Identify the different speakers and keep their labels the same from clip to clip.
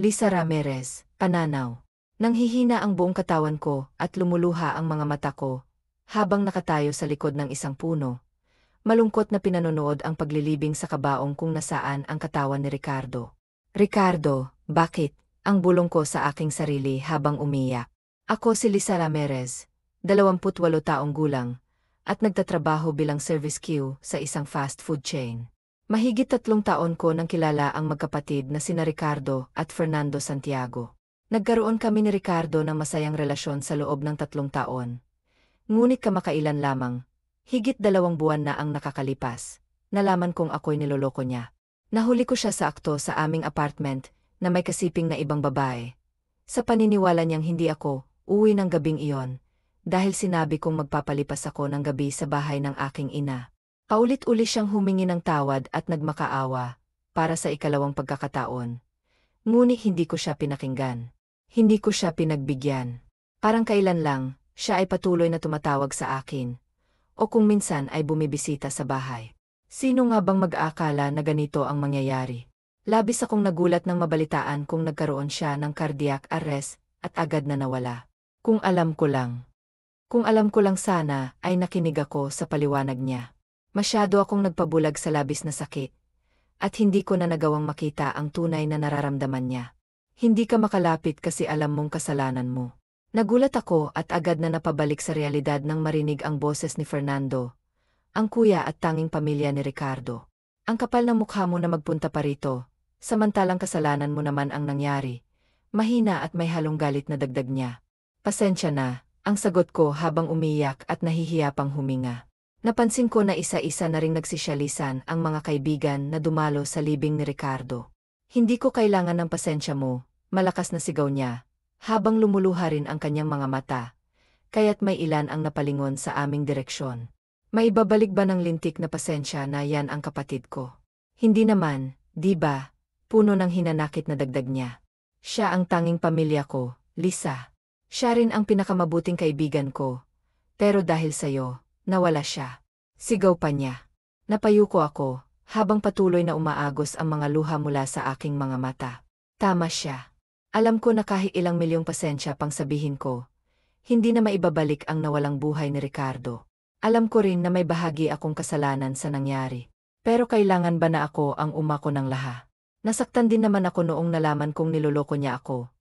Speaker 1: Lisa Ramirez, pananaw. Nanghihina ang buong katawan ko at lumuluha ang mga mata ko habang nakatayo sa likod ng isang puno. Malungkot na pinanonood ang paglilibing sa kabaong kung nasaan ang katawan ni Ricardo. Ricardo, bakit? Ang bulong ko sa aking sarili habang umiyak. Ako si Lisa Ramirez, 28 taong gulang, at nagtatrabaho bilang service queue sa isang fast food chain. Mahigit 3 taon ko nang kilala ang magkapatid na sina Ricardo at Fernando Santiago. Nagkaroon kami ni Ricardo ng masayang relasyon sa loob ng 3 taon. Ngunit kamakailan lamang, higit 2 buwan na ang nakakalipas, nalaman kong ako'y niloloko niya. Nahuli ko siya sa akto sa aming apartment na may kasiping na ibang babae. Sa paniniwala niyang hindi ako uuwi ng gabing iyon dahil sinabi kong magpapalipas ako ng gabi sa bahay ng aking ina. Paulit-uli siyang humingi ng tawad at nagmakaawa para sa ikalawang pagkakataon. Ngunit hindi ko siya pinakinggan. Hindi ko siya pinagbigyan. Parang kailan lang, siya ay patuloy na tumatawag sa akin. O kung minsan ay bumibisita sa bahay. Sino nga bang mag-aakala na ganito ang mangyayari? Labis akong nagulat nang mabalitaan kung nagkaroon siya ng cardiac arrest at agad na nawala. Kung alam ko lang. Kung alam ko lang sana ay nakinig ako sa paliwanag niya. Masyado akong nagpabulag sa labis na sakit. At hindi ko na nagawang makita ang tunay na nararamdaman niya. Hindi ka makalapit kasi alam mong kasalanan mo. Nagulat ako at agad na napabalik sa realidad nang marinig ang boses ni Fernando, ang kuya at tanging pamilya ni Ricardo. Ang kapal ng mukha mo na magpunta pa rito, samantalang kasalanan mo naman ang nangyari. Mahina at may halong galit na dagdag niya. Pasensya na, ang sagot ko habang umiyak at nahihiya pang huminga. Napansin ko na isa-isa na ring nagsisyalisan ang mga kaibigan na dumalo sa libing ni Ricardo. Hindi ko kailangan ng pasensya mo, malakas na sigaw niya, habang lumuluha rin ang kanyang mga mata, kaya't may ilan ang napalingon sa aming direksyon. Maibabalik ba ng lintik na pasensya na yan ang kapatid ko? Hindi naman, di ba? Puno ng hinanakit na dagdag niya. Siya ang tanging pamilya ko, Lisa. Siya rin ang pinakamabuting kaibigan ko. Pero dahil sa'yo, nawala siya. Sigaw pa niya. Napayuko ako, habang patuloy na umaagos ang mga luha mula sa aking mga mata. Tama siya. Alam ko na kahit ilang milyong pasensya pang sabihin ko, hindi na maibabalik ang nawalang buhay ni Ricardo. Alam ko rin na may bahagi akong kasalanan sa nangyari. Pero kailangan ba na ako ang umako ng laha? Nasaktan din naman ako noong nalaman kong niloloko niya ako.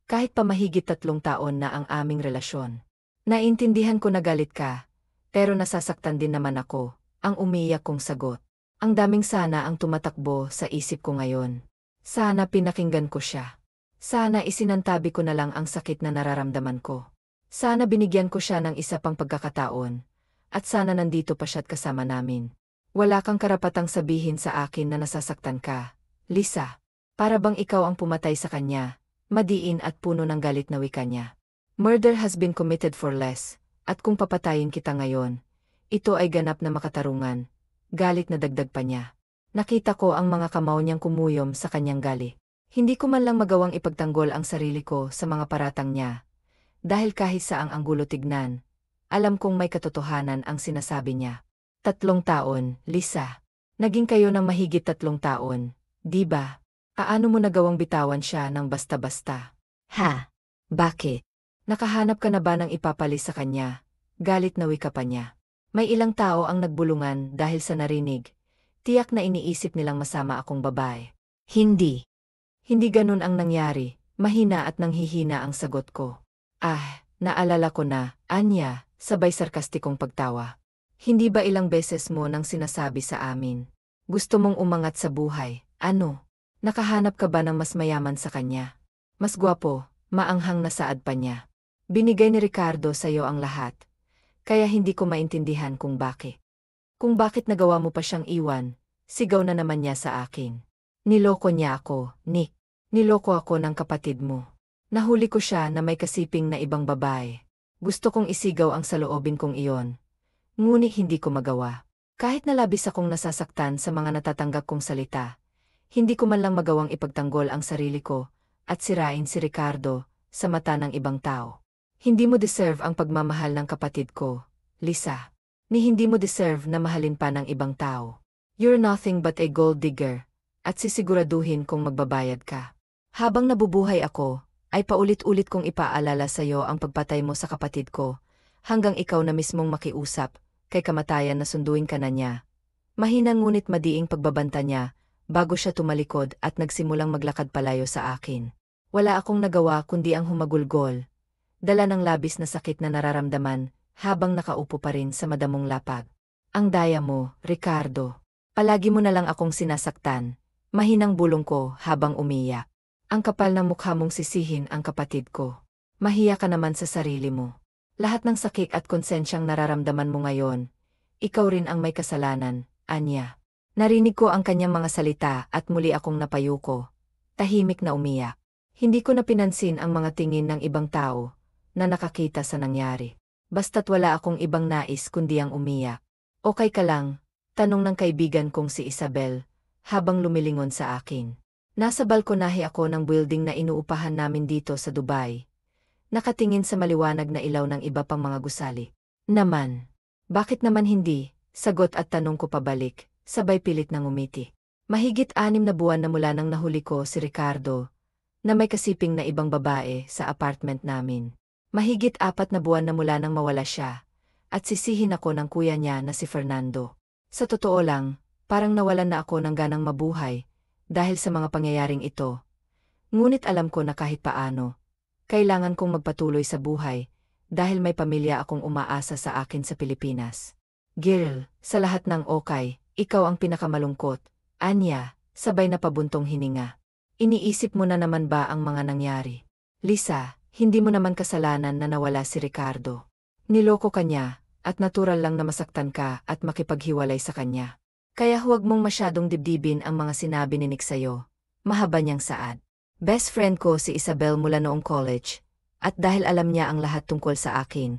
Speaker 1: Kahit pa mahigit 3 taon na ang aming relasyon. Naintindihan ko na galit ka, pero nasasaktan din naman ako, ang umiyak kong sagot. Ang daming sana ang tumatakbo sa isip ko ngayon. Sana pinakinggan ko siya. Sana isinantabi ko na lang ang sakit na nararamdaman ko. Sana binigyan ko siya ng isa pang pagkakataon. At sana nandito pa siya't kasama namin. Wala kang karapatang sabihin sa akin na nasasaktan ka, Lisa. Para bang ikaw ang pumatay sa kanya, madiin at puno ng galit na wika niya. Murder has been committed for less, at kung papatayin kita ngayon, ito ay ganap na makatarungan. Galit na dagdag pa niya. Nakita ko ang mga kamao niyang kumuyom sa kanyang gali. Hindi ko man lang magawang ipagtanggol ang sarili ko sa mga paratang niya. Dahil kahit saang anggulo tignan, alam kong may katotohanan ang sinasabi niya. 3 taon, Lisa. Naging kayo ng mahigit 3 taon, di ba? Paano mo nagawang bitawan siya ng basta-basta? Ha? Bakit? Nakahanap ka na ba ng ipapalis sa kanya? Galit na wika pa niya. May ilang tao ang nagbulungan dahil sa narinig. Tiyak na iniisip nilang masama akong babae. Hindi. Hindi ganun ang nangyari. Mahina at nanghihina ang sagot ko. Ah, naalala ko na, Anya. Sabay sarkastikong pagtawa. Hindi ba ilang beses mo nang sinasabi sa amin? Gusto mong umangat sa buhay, ano? Nakahanap ka ba ng mas mayaman sa kanya? Mas gwapo, maanghang na saad pa niya. Binigay ni Ricardo sa'yo ang lahat. Kaya hindi ko maintindihan kung bakit. Kung bakit nagawa mo pa siyang iwan, sigaw na naman niya sa akin. Niloko niya ako, Nick. Niloko ako ng kapatid mo. Nahuli ko siya na may kasiping na ibang babae. Gusto kong isigaw ang saloobin kong iyon. Ngunit hindi ko magawa. Kahit nalabis akong nasasaktan sa mga natatanggap kong salita, hindi ko man lang magawang ipagtanggol ang sarili ko at sirain si Ricardo sa mata ng ibang tao. Hindi mo deserve ang pagmamahal ng kapatid ko, Lisa. Ni hindi mo deserve na mahalin pa ng ibang tao. You're nothing but a gold digger, at sisiguraduhin kong magbabayad ka. Habang nabubuhay ako, ay paulit-ulit kong ipaalala sa iyo ang pagpatay mo sa kapatid ko, hanggang ikaw na mismong makiusap, kay kamatayan na sunduin ka na niya. Mahinang ngunit madiing pagbabanta niya, bago siya tumalikod at nagsimulang maglakad palayo sa akin. Wala akong nagawa kundi ang humagulgol, dala ng labis na sakit na nararamdaman, habang nakaupo pa rin sa madamong lapag. Ang daya mo, Ricardo. Palagi mo na lang akong sinasaktan. Mahinang bulong ko habang umiyak. Ang kapal ng mukha mong sisihin ang kapatid ko. Mahiya ka naman sa sarili mo. Lahat ng sakit at konsensyang nararamdaman mo ngayon, ikaw rin ang may kasalanan, Anya. Narinig ko ang kanyang mga salita at muli akong napayuko. Tahimik na umiyak. Hindi ko na pinansin ang mga tingin ng ibang tao na nakakita sa nangyari. Basta't wala akong ibang nais kundi ang umiyak. Okay ka lang? Tanong ng kaibigan kong si Isabel, habang lumilingon sa akin. Nasa balkonahe ako ng building na inuupahan namin dito sa Dubai. Nakatingin sa maliwanag na ilaw ng iba pang mga gusali. Naman. Bakit naman hindi? Sagot at tanong ko pabalik, sabay pilit na ngumiti. Mahigit 6 na buwan na mula nang nahuli ko si Ricardo, na may kasiping na ibang babae sa apartment namin. Mahigit 4 na buwan na mula nang mawala siya, at sisihin ako ng kuya niya na si Fernando. Sa totoo lang, parang nawalan na ako ng ganang mabuhay, dahil sa mga pangyayaring ito. Ngunit alam ko na kahit paano, kailangan kong magpatuloy sa buhay, dahil may pamilya akong umaasa sa akin sa Pilipinas. Girl, sa lahat ng okay, ikaw ang pinakamalungkot. Anya, sabay na pabuntong hininga. Iniisip mo na naman ba ang mga nangyari? Lisa, hindi mo naman kasalanan na nawala si Ricardo. Niloko ka niya, at natural lang na masaktan ka at makipaghiwalay sa kanya. Kaya huwag mong masyadong dibdibin ang mga sinabi ni Nick sa'yo. Mahaba niyang saad. Best friend ko si Isabel mula noong college, at dahil alam niya ang lahat tungkol sa akin,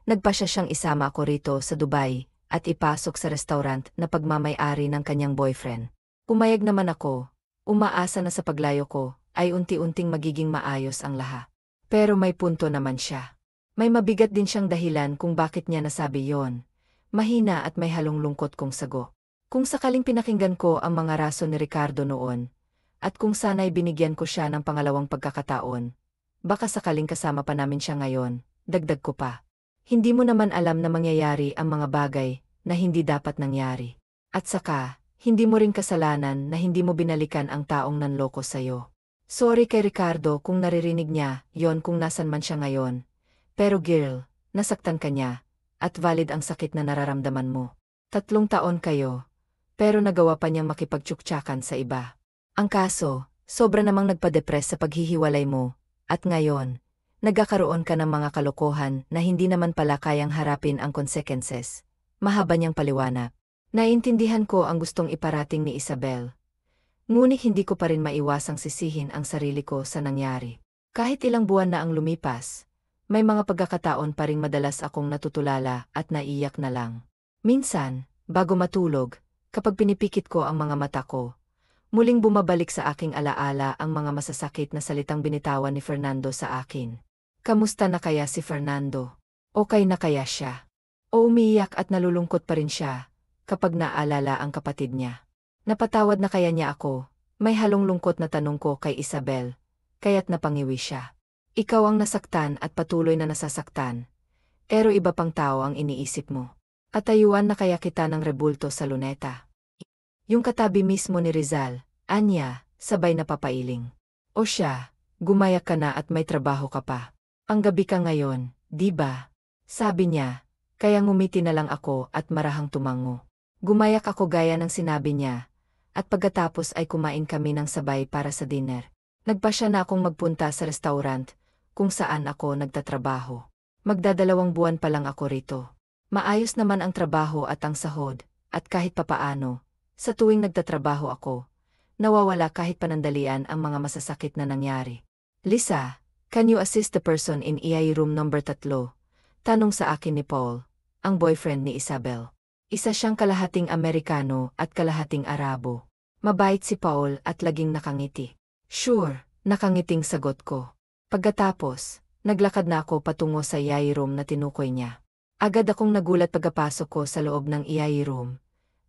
Speaker 1: nagpasya siyang isama ako rito sa Dubai at ipasok sa restaurant na pagmamay-ari ng kanyang boyfriend. Pumayag naman ako, umaasa na sa paglayo ko ay unti-unting magiging maayos ang lahat. Pero may punto naman siya. May mabigat din siyang dahilan kung bakit niya nasabi yon. Mahina at may halong lungkot kong sago. Kung sakaling pinakinggan ko ang mga rason ni Ricardo noon, at kung sana'y binigyan ko siya ng pangalawang pagkakataon, baka sakaling kasama pa namin siya ngayon, dagdag ko pa. Hindi mo naman alam na mangyayari ang mga bagay na hindi dapat nangyari. At saka, hindi mo rin kasalanan na hindi mo binalikan ang taong nanloko sa'yo. Sorry kay Ricardo kung naririnig niya yon kung nasan man siya ngayon. Pero girl, nasaktan ka niya, at valid ang sakit na nararamdaman mo. 3 taon kayo, pero nagawa pa niyang makipagtsuktsakan sa iba. Ang kaso, sobra namang nagpa-depress sa paghihiwalay mo, at ngayon, nagkakaroon ka ng mga kalokohan na hindi naman pala kayang harapin ang consequences. Mahaba niyang paliwanag. Naiintindihan ko ang gustong iparating ni Isabel. Ngunit hindi ko pa rin maiwasang sisihin ang sarili ko sa nangyari. Kahit ilang buwan na ang lumipas, may mga pagkakataon pa ring madalas akong natutulala at naiyak na lang. Minsan, bago matulog, kapag pinipikit ko ang mga mata ko, muling bumabalik sa aking alaala ang mga masasakit na salitang binitawan ni Fernando sa akin. Kamusta na kaya si Fernando? Okay na kaya siya? O umiiyak at nalulungkot pa rin siya kapag naalala ang kapatid niya? Napatawad na kaya niya ako? May halong lungkot na tanong ko kay Isabel, kaya't napangiwi siya. Ikaw ang nasaktan at patuloy na nasasaktan, pero iba pang tao ang iniisip mo. Katayuan na kaya kita ng rebulto sa luneta. Yung katabi mismo ni Rizal, Anya, sabay na papailing. O siya, gumayak ka na at may trabaho ka pa. Panggabi ka ngayon, di ba? Sabi niya, kaya ngumiti na lang ako at marahang tumango. Gumayak ako gaya ng sinabi niya, at pagkatapos ay kumain kami ng sabay para sa dinner. Nagpasya na akong magpunta sa restaurant, kung saan ako nagtatrabaho. Magdadalawang buwan pa lang ako rito. Maayos naman ang trabaho at ang sahod, at kahit papaano, sa tuwing nagtatrabaho ako, nawawala kahit panandalian ang mga masasakit na nangyari. Lisa, can you assist the person in EI room number 3? Tanong sa akin ni Paul, ang boyfriend ni Isabel. Isa siyang kalahating Amerikano at kalahating Arabo. Mabait si Paul at laging nakangiti. Sure, nakangiting sagot ko. Pagkatapos, naglakad na ako patungo sa EI room na tinukoy niya. Agad akong nagulat pagkapasok ko sa loob ng EI room,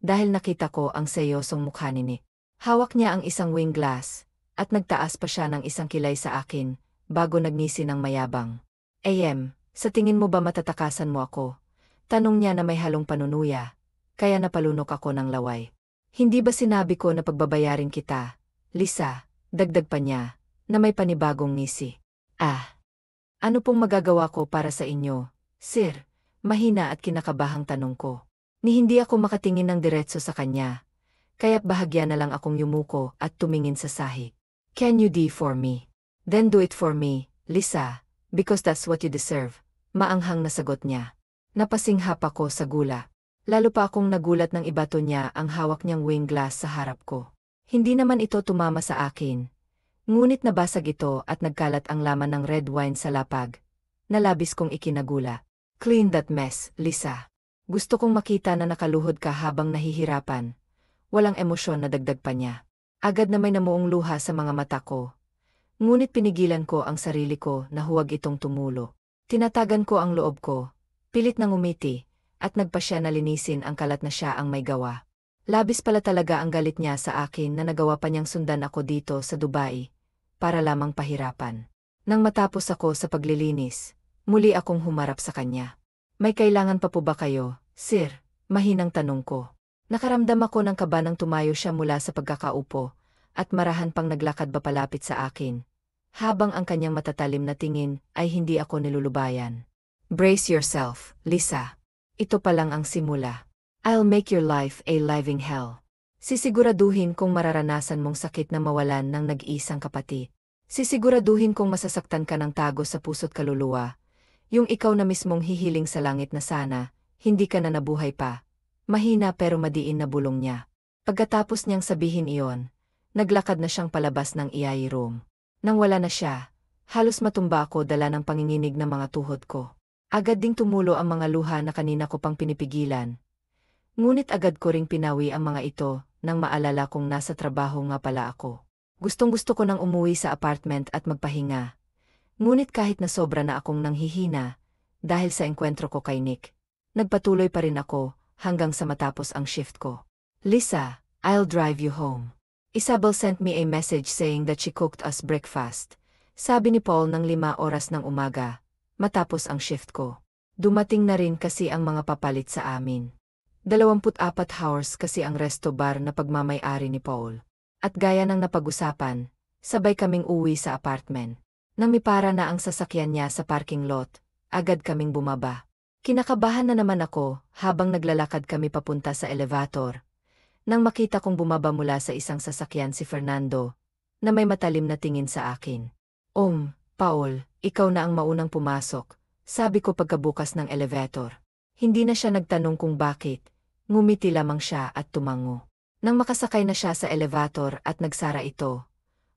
Speaker 1: dahil nakita ko ang seryosong mukha ni Nick. Hawak niya ang isang wine glass, at nagtaas pa siya ng isang kilay sa akin, bago nagngisi ng mayabang. AM, sa tingin mo ba matatakasan mo ako? Tanong niya na may halong panunuya, kaya napalunok ako ng laway. Hindi ba sinabi ko na pagbabayarin kita, Lisa? Dagdag pa niya, na may panibagong ngisi. Ano pong magagawa ko para sa inyo, sir? Mahina at kinakabahang tanong ko. Ni hindi ako makatingin ng diretso sa kanya, kaya't bahagya na lang akong yumuko at tumingin sa sahig. Can you do for me? Then do it for me, Lisa, because that's what you deserve. Maanghang na sagot niya. Napasinghap ako sa gula. Lalo pa akong nagulat nang ibato niya ang hawak niyang wine glass sa harap ko. Hindi naman ito tumama sa akin. Ngunit nabasag ito at nagkalat ang laman ng red wine sa lapag. Nalabis kong ikinagula. Clean that mess, Lisa. Gusto kong makita na nakaluhod ka habang nahihirapan. Walang emosyon na dagdag pa niya. Agad na may namuong luha sa mga mata ko. Ngunit pinigilan ko ang sarili ko na huwag itong tumulo. Tinatagan ko ang loob ko. Pilit nang umiti, at nagpasya na linisin ang kalat na siya ang may gawa. Labis pala talaga ang galit niya sa akin na nagawa pa niyang sundan ako dito sa Dubai, para lamang pahirapan. Nang matapos ako sa paglilinis, muli akong humarap sa kanya. May kailangan pa po ba kayo, sir? Mahinang tanong ko. Nakaramdam ako ng kaba nang tumayo siya mula sa pagkakaupo, at marahan pang naglakad ba palapit sa akin, habang ang kanyang matatalim na tingin ay hindi ako nilulubayan. Brace yourself, Lisa. Ito pa lang ang simula. I'll make your life a living hell. Sisiguraduhin kong mararanasan mong sakit na mawalan ng nag-iisang kapatid. Sisiguraduhin kong masasaktan ka ng tago sa puso't kaluluwa. Yung ikaw na mismong hihiling sa langit na sana, hindi ka na nabuhay pa. Mahina pero madiin na bulong niya. Pagkatapos niyang sabihin iyon, naglakad na siyang palabas ng EI room. Nang wala na siya, halos matumba ako dala ng panginginig ng mga tuhod ko. Agad ding tumulo ang mga luha na kanina ko pang pinipigilan. Ngunit agad ko ring pinawi ang mga ito nang maalala kong nasa trabaho nga pala ako. Gustong-gusto ko nang umuwi sa apartment at magpahinga. Ngunit kahit na sobra na akong nanghihina, dahil sa engkwentro ko kay Nick, nagpatuloy pa rin ako hanggang sa matapos ang shift ko. Lisa, I'll drive you home. Isabel sent me a message saying that she cooked us breakfast. Sabi ni Paul ng 5 oras ng umaga, matapos ang shift ko. Dumating na rin kasi ang mga papalit sa amin. 24 hours kasi ang resto bar na pagmamay-ari ni Paul. At gaya ng napag-usapan, sabay kaming uwi sa apartment. Nang mipara na ang sasakyan niya sa parking lot, agad kaming bumaba. Kinakabahan na naman ako habang naglalakad kami papunta sa elevator. Nang makita kong bumaba mula sa isang sasakyan si Fernando, na may matalim na tingin sa akin. Paul, ikaw na ang maunang pumasok, sabi ko pagkabukas ng elevator. Hindi na siya nagtanong kung bakit, ngumiti lamang siya at tumango. Nang makasakay na siya sa elevator at nagsara ito,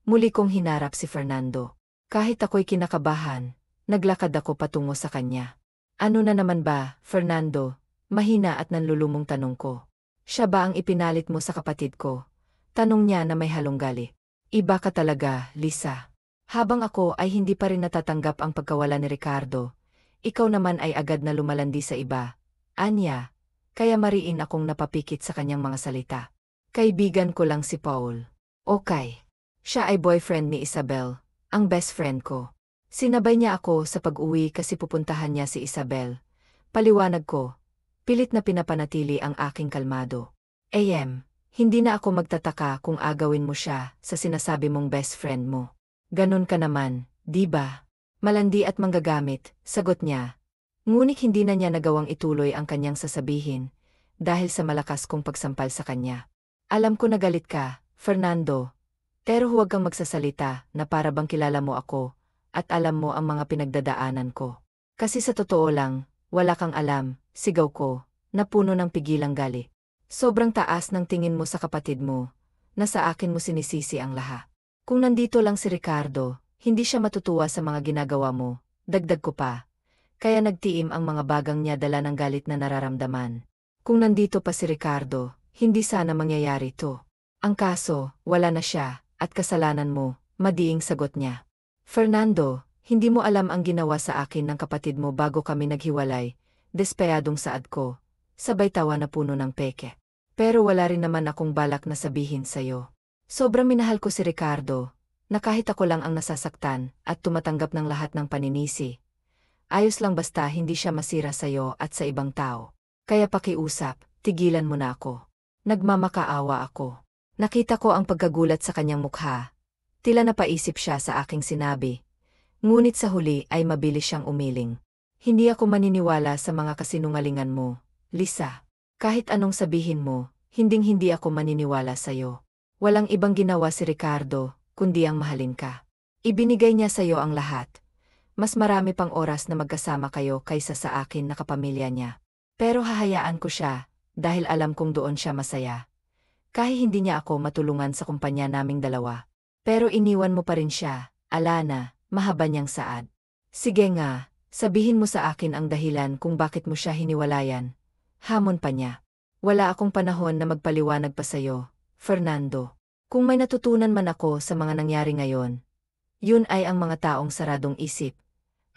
Speaker 1: muli kong hinarap si Fernando. Kahit ako'y kinakabahan, naglakad ako patungo sa kanya. Ano na naman ba, Fernando? Mahina at nanlulumong tanong ko. Siya ba ang ipinalit mo sa kapatid ko? Tanong niya na may halong galit. Iba ka talaga, Lisa. Habang ako ay hindi pa rin natatanggap ang pagkawala ni Ricardo, ikaw naman ay agad na lumalandi sa iba. Anya, kaya mariin akong napapikit sa kanyang mga salita. Kaibigan ko lang si Paul. Okay. Siya ay boyfriend ni Isabel, ang best friend ko. Sinabay niya ako sa pag-uwi kasi pupuntahan niya si Isabel. Paliwanag ko, pilit na pinapanatili ang aking kalmado. AM, hindi na ako magtataka kung agawin mo siya sa sinasabi mong best friend mo. Ganon ka naman, di ba? Malandi at manggagamit, sagot niya. Ngunit hindi na niya nagawang ituloy ang kanyang sasabihin, dahil sa malakas kong pagsampal sa kanya. Alam ko na galit ka, Fernando. Pero huwag kang magsasalita na para bang kilala mo ako, at alam mo ang mga pinagdadaanan ko. Kasi sa totoo lang, wala kang alam, sigaw ko, na puno ng pigilang gali. Sobrang taas ng tingin mo sa kapatid mo, na sa akin mo sinisisi ang lahat. Kung nandito lang si Ricardo, hindi siya matutuwa sa mga ginagawa mo, dagdag ko pa. Kaya nagtiim ang mga bagang niya dala ng galit na nararamdaman. Kung nandito pa si Ricardo, hindi sana mangyayari to. Ang kaso, wala na siya, at kasalanan mo, madiing sagot niya. Fernando, hindi mo alam ang ginawa sa akin ng kapatid mo bago kami naghiwalay, despeyadong saad ko, sabay tawa na puno ng peke. Pero wala rin naman akong balak na sabihin sa'yo. Sobrang minahal ko si Ricardo, na kahit ako lang ang nasasaktan at tumatanggap ng lahat ng paninisi. Ayos lang basta hindi siya masira sa'yo at sa ibang tao. Kaya pakiusap, tigilan mo na ako. Nagmamakaawa ako. Nakita ko ang pagkagulat sa kanyang mukha. Tila napaisip siya sa aking sinabi. Ngunit sa huli ay mabilis siyang umiling. Hindi ako maniniwala sa mga kasinungalingan mo, Lisa. Kahit anong sabihin mo, hinding-hindi ako maniniwala sa'yo. Walang ibang ginawa si Ricardo, kundi ang mahalin ka. Ibinigay niya sa'yo ang lahat. Mas marami pang oras na magkasama kayo kaysa sa akin na kapamilya niya. Pero hahayaan ko siya, dahil alam kong doon siya masaya. Kahit hindi niya ako matulungan sa kumpanya naming dalawa. Pero iniwan mo pa rin siya, Alana, mahaba niyang saad. Sige nga, sabihin mo sa akin ang dahilan kung bakit mo siya hiniwalayan. Hamon pa niya. Wala akong panahon na magpaliwanag pa sa'yo, Fernando. Kung may natutunan man ako sa mga nangyari ngayon, yun ay ang mga taong saradong isip,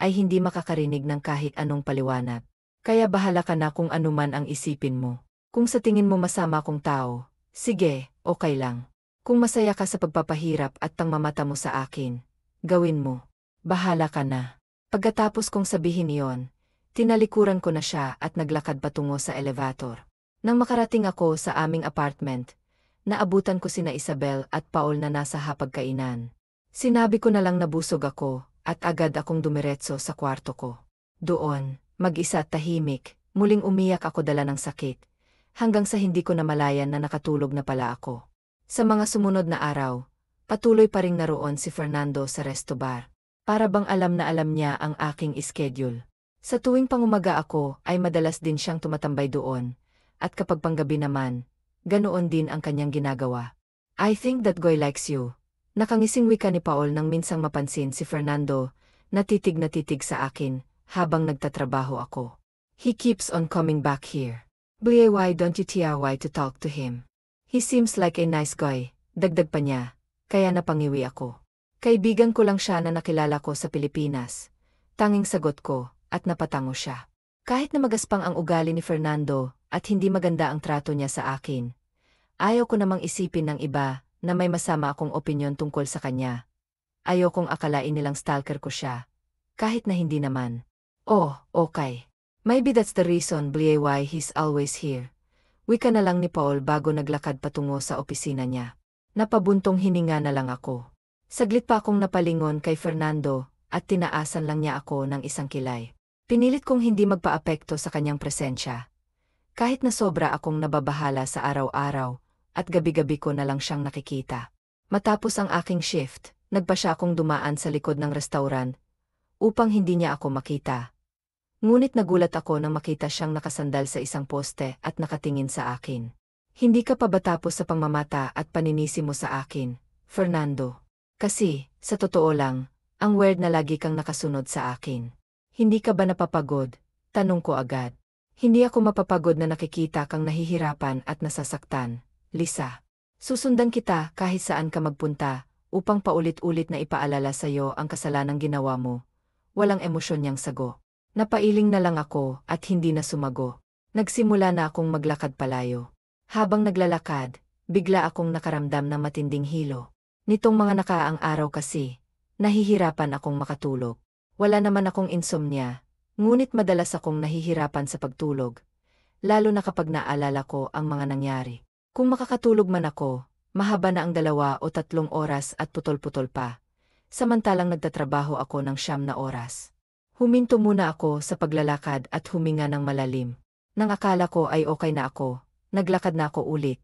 Speaker 1: ay hindi makakarinig ng kahit anong paliwanag. Kaya bahala ka na kung ano man ang isipin mo. Kung sa tingin mo masama akong tao, sige, okay lang. Kung masaya ka sa pagpapahirap at pangmamata mo sa akin, gawin mo. Bahala ka na. Pagkatapos kong sabihin iyon, tinalikuran ko na siya at naglakad patungo sa elevator. Nang makarating ako sa aming apartment, naabutan ko sina Isabel at Paul na nasa hapagkainan. Sinabi ko na lang na busog ako at agad akong dumiretso sa kwarto ko. Doon, mag-isa at tahimik, muling umiyak ako dala ng sakit, hanggang sa hindi ko namalayan na nakatulog na pala ako. Sa mga sumunod na araw, patuloy pa ring naroon si Fernando sa resto bar. Para bang alam na alam niya ang aking schedule. Sa tuwing pangumaga ako ay madalas din siyang tumatambay doon, at kapag panggabi naman, ganoon din ang kanyang ginagawa. I think that guy likes you. Nakangising wika ni Paul nang minsang mapansin si Fernando, na titig sa akin, habang nagtatrabaho ako. He keeps on coming back here. Why don't you try to talk to him? He seems like a nice guy, dagdag pa niya, kaya napangiwi ako. Kaibigan ko lang siya na nakilala ko sa Pilipinas. Tanging sagot ko, at napatango siya. Kahit na magaspang ang ugali ni Fernando, at hindi maganda ang trato niya sa akin, ayaw ko namang isipin ng iba, na may masama akong opinyon tungkol sa kanya. Ayaw kong akalain nilang stalker ko siya. Kahit na hindi naman. Oh, okay. Maybe that's the reason why he's always here. Wika na lang ni Paul bago naglakad patungo sa opisina niya. Napabuntong hininga na lang ako. Saglit pa akong napalingon kay Fernando, at tinaasan lang niya ako ng isang kilay. Pinilit kong hindi magpaapekto sa kanyang presensya. Kahit na sobra akong nababahala sa araw-araw, at gabi-gabi ko na lang siyang nakikita. Matapos ang aking shift, nagpa siya akong dumaan sa likod ng restaurant, upang hindi niya ako makita. Ngunit nagulat ako nang makita siyang nakasandal sa isang poste at nakatingin sa akin. Hindi ka pa ba tapos sa pangmamata at paninisi mo sa akin, Fernando? Kasi, sa totoo lang, ang weird na lagi kang nakasunod sa akin. Hindi ka ba napapagod? Tanong ko agad. Hindi ako mapapagod na nakikita kang nahihirapan at nasasaktan, Lisa. Susundan kita kahit saan ka magpunta, upang paulit-ulit na ipaalala sa'yo ang kasalanang ginawa mo. Walang emosyon niyang sago. Napailing na lang ako at hindi na sumago. Nagsimula na akong maglakad palayo. Habang naglalakad, bigla akong nakaramdam ng matinding hilo. Nitong mga nakaang araw kasi, nahihirapan akong makatulog. Wala naman akong insomnia, ngunit madalas akong nahihirapan sa pagtulog, lalo na kapag naalala ko ang mga nangyari. Kung makakatulog man ako, mahaba na ang 2 o 3 oras at putol-putol pa, samantalang nagtatrabaho ako ng 9 na oras. Huminto muna ako sa paglalakad at huminga ng malalim. Nang akala ko ay okay na ako, naglakad na ako ulit,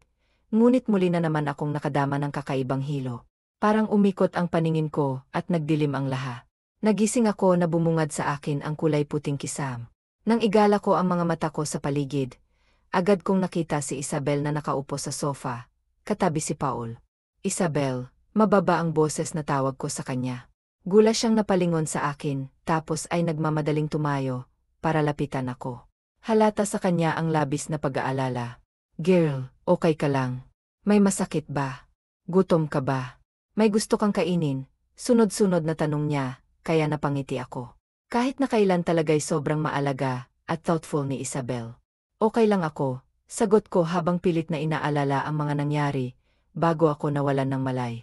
Speaker 1: ngunit muli na naman akong nakadama ng kakaibang hilo. Parang umikot ang paningin ko at nagdilim ang laha. Nagising ako na bumungad sa akin ang kulay puting kisam. Nang igala ko ang mga mata ko sa paligid, agad kong nakita si Isabel na nakaupo sa sofa, katabi si Paul. Isabel, mababa ang boses na tawag ko sa kanya. Gula siyang napalingon sa akin, tapos ay nagmamadaling tumayo, para lapitan ako. Halata sa kanya ang labis na pag-aalala. Girl, okay ka lang? May masakit ba? Gutom ka ba? May gusto kang kainin? Sunod-sunod na tanong niya, kaya napangiti ako. Kahit na kailan talaga'y sobrang maalaga at thoughtful ni Isabel. Okay lang ako, sagot ko habang pilit na inaalala ang mga nangyari, bago ako nawalan ng malay.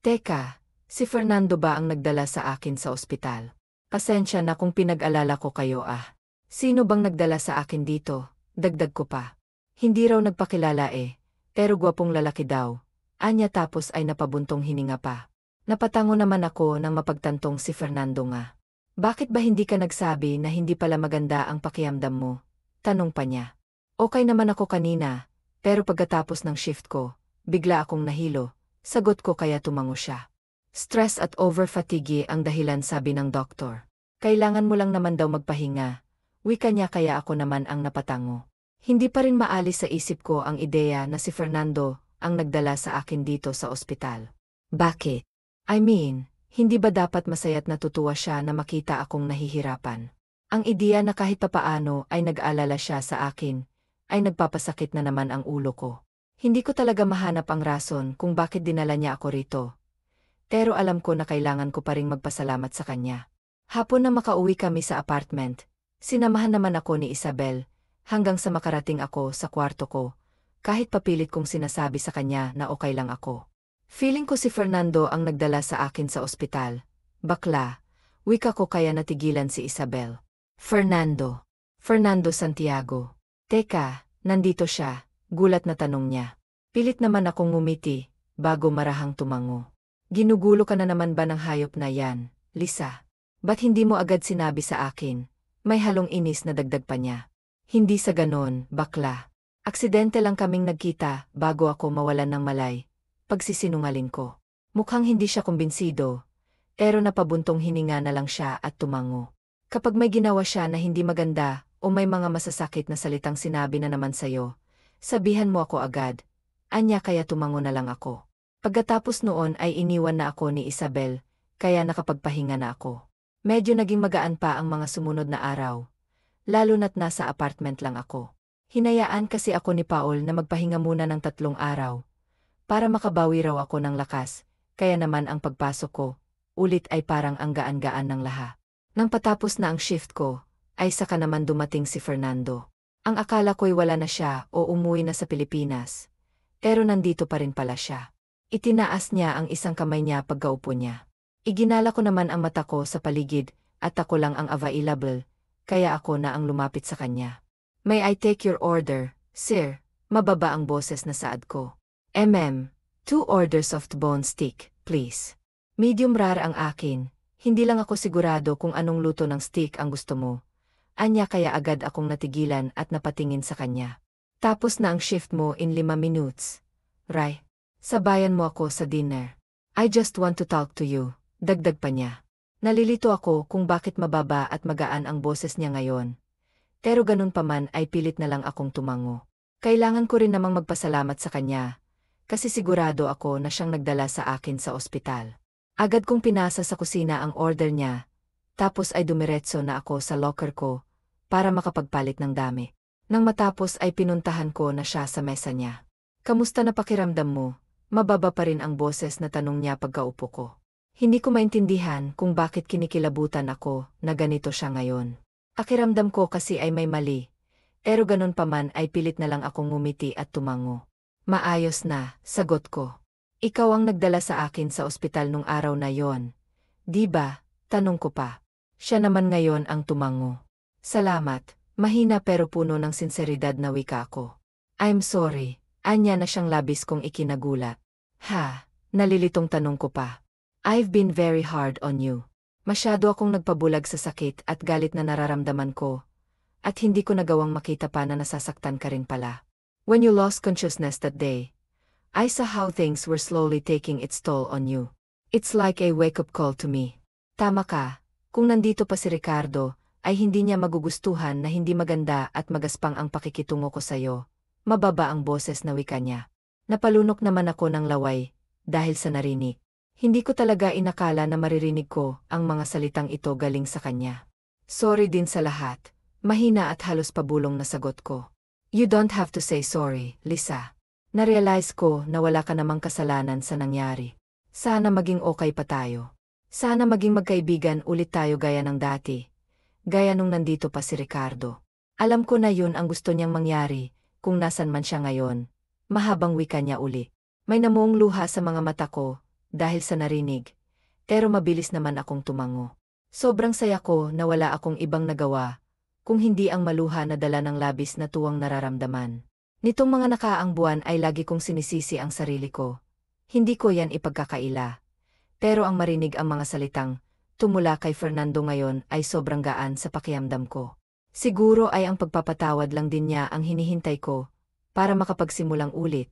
Speaker 1: Teka, Si Fernando ba ang nagdala sa akin sa ospital? Pasensya na kung pinag-alala ko kayo ah. Sino bang nagdala sa akin dito? Dagdag ko pa. Hindi raw nagpakilala eh, pero gwapong lalaki daw. Anya tapos ay napabuntong hininga pa. Napatango naman ako nang mapagtantong si Fernando nga. Bakit ba hindi ka nagsabi na hindi pala maganda ang pakiramdam mo? Tanong pa niya. Okay naman ako kanina, pero pagkatapos ng shift ko, bigla akong nahilo. Sagot ko kaya tumango siya. Stress at over-fatigue ang dahilan sabi ng doktor. Kailangan mo lang naman daw magpahinga. Wika niya kaya ako naman ang napatango. Hindi pa rin maalis sa isip ko ang ideya na si Fernando ang nagdala sa akin dito sa ospital. Bakit? I mean, hindi ba dapat masaya't natutuwa siya na makita akong nahihirapan? Ang ideya na kahit papaano ay nag-alala siya sa akin, ay nagpapasakit na naman ang ulo ko. Hindi ko talaga mahanap ang rason kung bakit dinala niya ako rito. Pero alam ko na kailangan ko pa ring magpasalamat sa kanya. Hapon na makauwi kami sa apartment, sinamahan naman ako ni Isabel, hanggang sa makarating ako sa kwarto ko, kahit papilit kong sinasabi sa kanya na okay lang ako. Feeling ko si Fernando ang nagdala sa akin sa ospital. Bakla, wika ko kaya natigilan si Isabel. Fernando. Fernando Santiago. Teka, nandito siya, gulat na tanong niya. Pilit naman akong ngumiti, bago marahang tumango. Ginugulo ka na naman ba ng hayop na yan, Lisa? Ba't hindi mo agad sinabi sa akin? May halong inis na dagdag pa niya. Hindi sa ganon, bakla. Aksidente lang kaming nagkita bago ako mawalan ng malay. Pagsisinungaling ko. Mukhang hindi siya kumbinsido, pero napabuntong hininga na lang siya at tumango. Kapag may ginawa siya na hindi maganda o may mga masasakit na salitang sinabi na naman sa'yo, sabihan mo ako agad. Anya kaya tumango na lang ako. Pagkatapos noon ay iniwan na ako ni Isabel, kaya nakapagpahinga na ako. Medyo naging magaan pa ang mga sumunod na araw, lalo na't nasa apartment lang ako. Hinayaan kasi ako ni Paul na magpahinga muna ng 3 araw, para makabawi raw ako ng lakas, kaya naman ang pagpasok ko, ulit ay parang ang gaan-gaan ng laha. Nang patapos na ang shift ko, ay saka naman dumating si Fernando. Ang akala ko'y wala na siya o umuwi na sa Pilipinas, pero nandito pa rin pala siya. Itinaas niya ang isang kamay niya pagkaupo niya. Iginala ko naman ang mata ko sa paligid at ako lang ang available, kaya ako na ang lumapit sa kanya. May I take your order, sir? Mababa ang boses na saad ko. 2 orders of bone steak, please. Medium rare ang akin, hindi lang ako sigurado kung anong luto ng steak ang gusto mo. Anya kaya agad akong natigilan at napatingin sa kanya. Tapos na ang shift mo in 5 minutes. Right? Sabayan mo ako sa dinner. I just want to talk to you, dagdag pa niya. Nalilito ako kung bakit mababa at magaan ang boses niya ngayon. Pero ganun pa man ay pilit na lang akong tumango. Kailangan ko rin namang magpasalamat sa kanya, kasi sigurado ako na siyang nagdala sa akin sa ospital. Agad kong pinasa sa kusina ang order niya, tapos ay dumiretso na ako sa locker ko, para makapagpalit ng dami. Nang matapos ay pinuntahan ko na siya sa mesa niya. Kamusta na pakiramdam mo? Mababa pa rin ang boses na tanong niya pagkaupo ko. Hindi ko maintindihan kung bakit kinikilabutan ako na ganito siya ngayon. Pakiramdam ko kasi ay may mali, pero ganun pa man ay pilit na lang akong ngumiti at tumango. Maayos na, sagot ko. Ikaw ang nagdala sa akin sa ospital nung araw na yon. Di ba? Tanong ko pa. Siya naman ngayon ang tumango. Salamat, mahina pero puno ng sinseridad na wika ko. I'm sorry, anya na siyang labis kong ikinagulat. Ha, nalilitong tanong ko pa. I've been very hard on you. Masyado akong nagpabulag sa sakit at galit na nararamdaman ko, at hindi ko nagawang makita pa na nasasaktan ka rin pala. When you lost consciousness that day, I saw how things were slowly taking its toll on you. It's like a wake-up call to me. Tama ka, kung nandito pa si Ricardo, ay hindi niya magugustuhan na hindi maganda at magaspang ang pakikitungo ko sa'yo. Mababa ang boses na wika niya. Napalunok naman ako ng laway, dahil sa narinig. Hindi ko talaga inakala na maririnig ko ang mga salitang ito galing sa kanya. Sorry din sa lahat, mahina at halos pabulong na sagot ko. You don't have to say sorry, Lisa. Narealize ko na wala ka namang kasalanan sa nangyari. Sana maging okay pa tayo. Sana maging magkaibigan ulit tayo gaya ng dati. Gaya nung nandito pa si Ricardo. Alam ko na yun ang gusto niyang mangyari, kung nasan man siya ngayon. Mahabang wika niya uli. May namuong luha sa mga mata ko, dahil sa narinig. pero mabilis naman akong tumango. Sobrang saya ko na wala akong ibang nagawa, kung hindi ang maluha na dala ng labis na tuwang nararamdaman. Nitong mga nakaang buwan ay lagi kong sinisisi ang sarili ko. Hindi ko yan ipagkakaila. Pero ang marinig ang mga salitang, tumula kay Fernando ngayon ay sobrang gaan sa pakiramdam ko. Siguro ay ang pagpapatawad lang din niya ang hinihintay ko, para makapagsimulang ulit,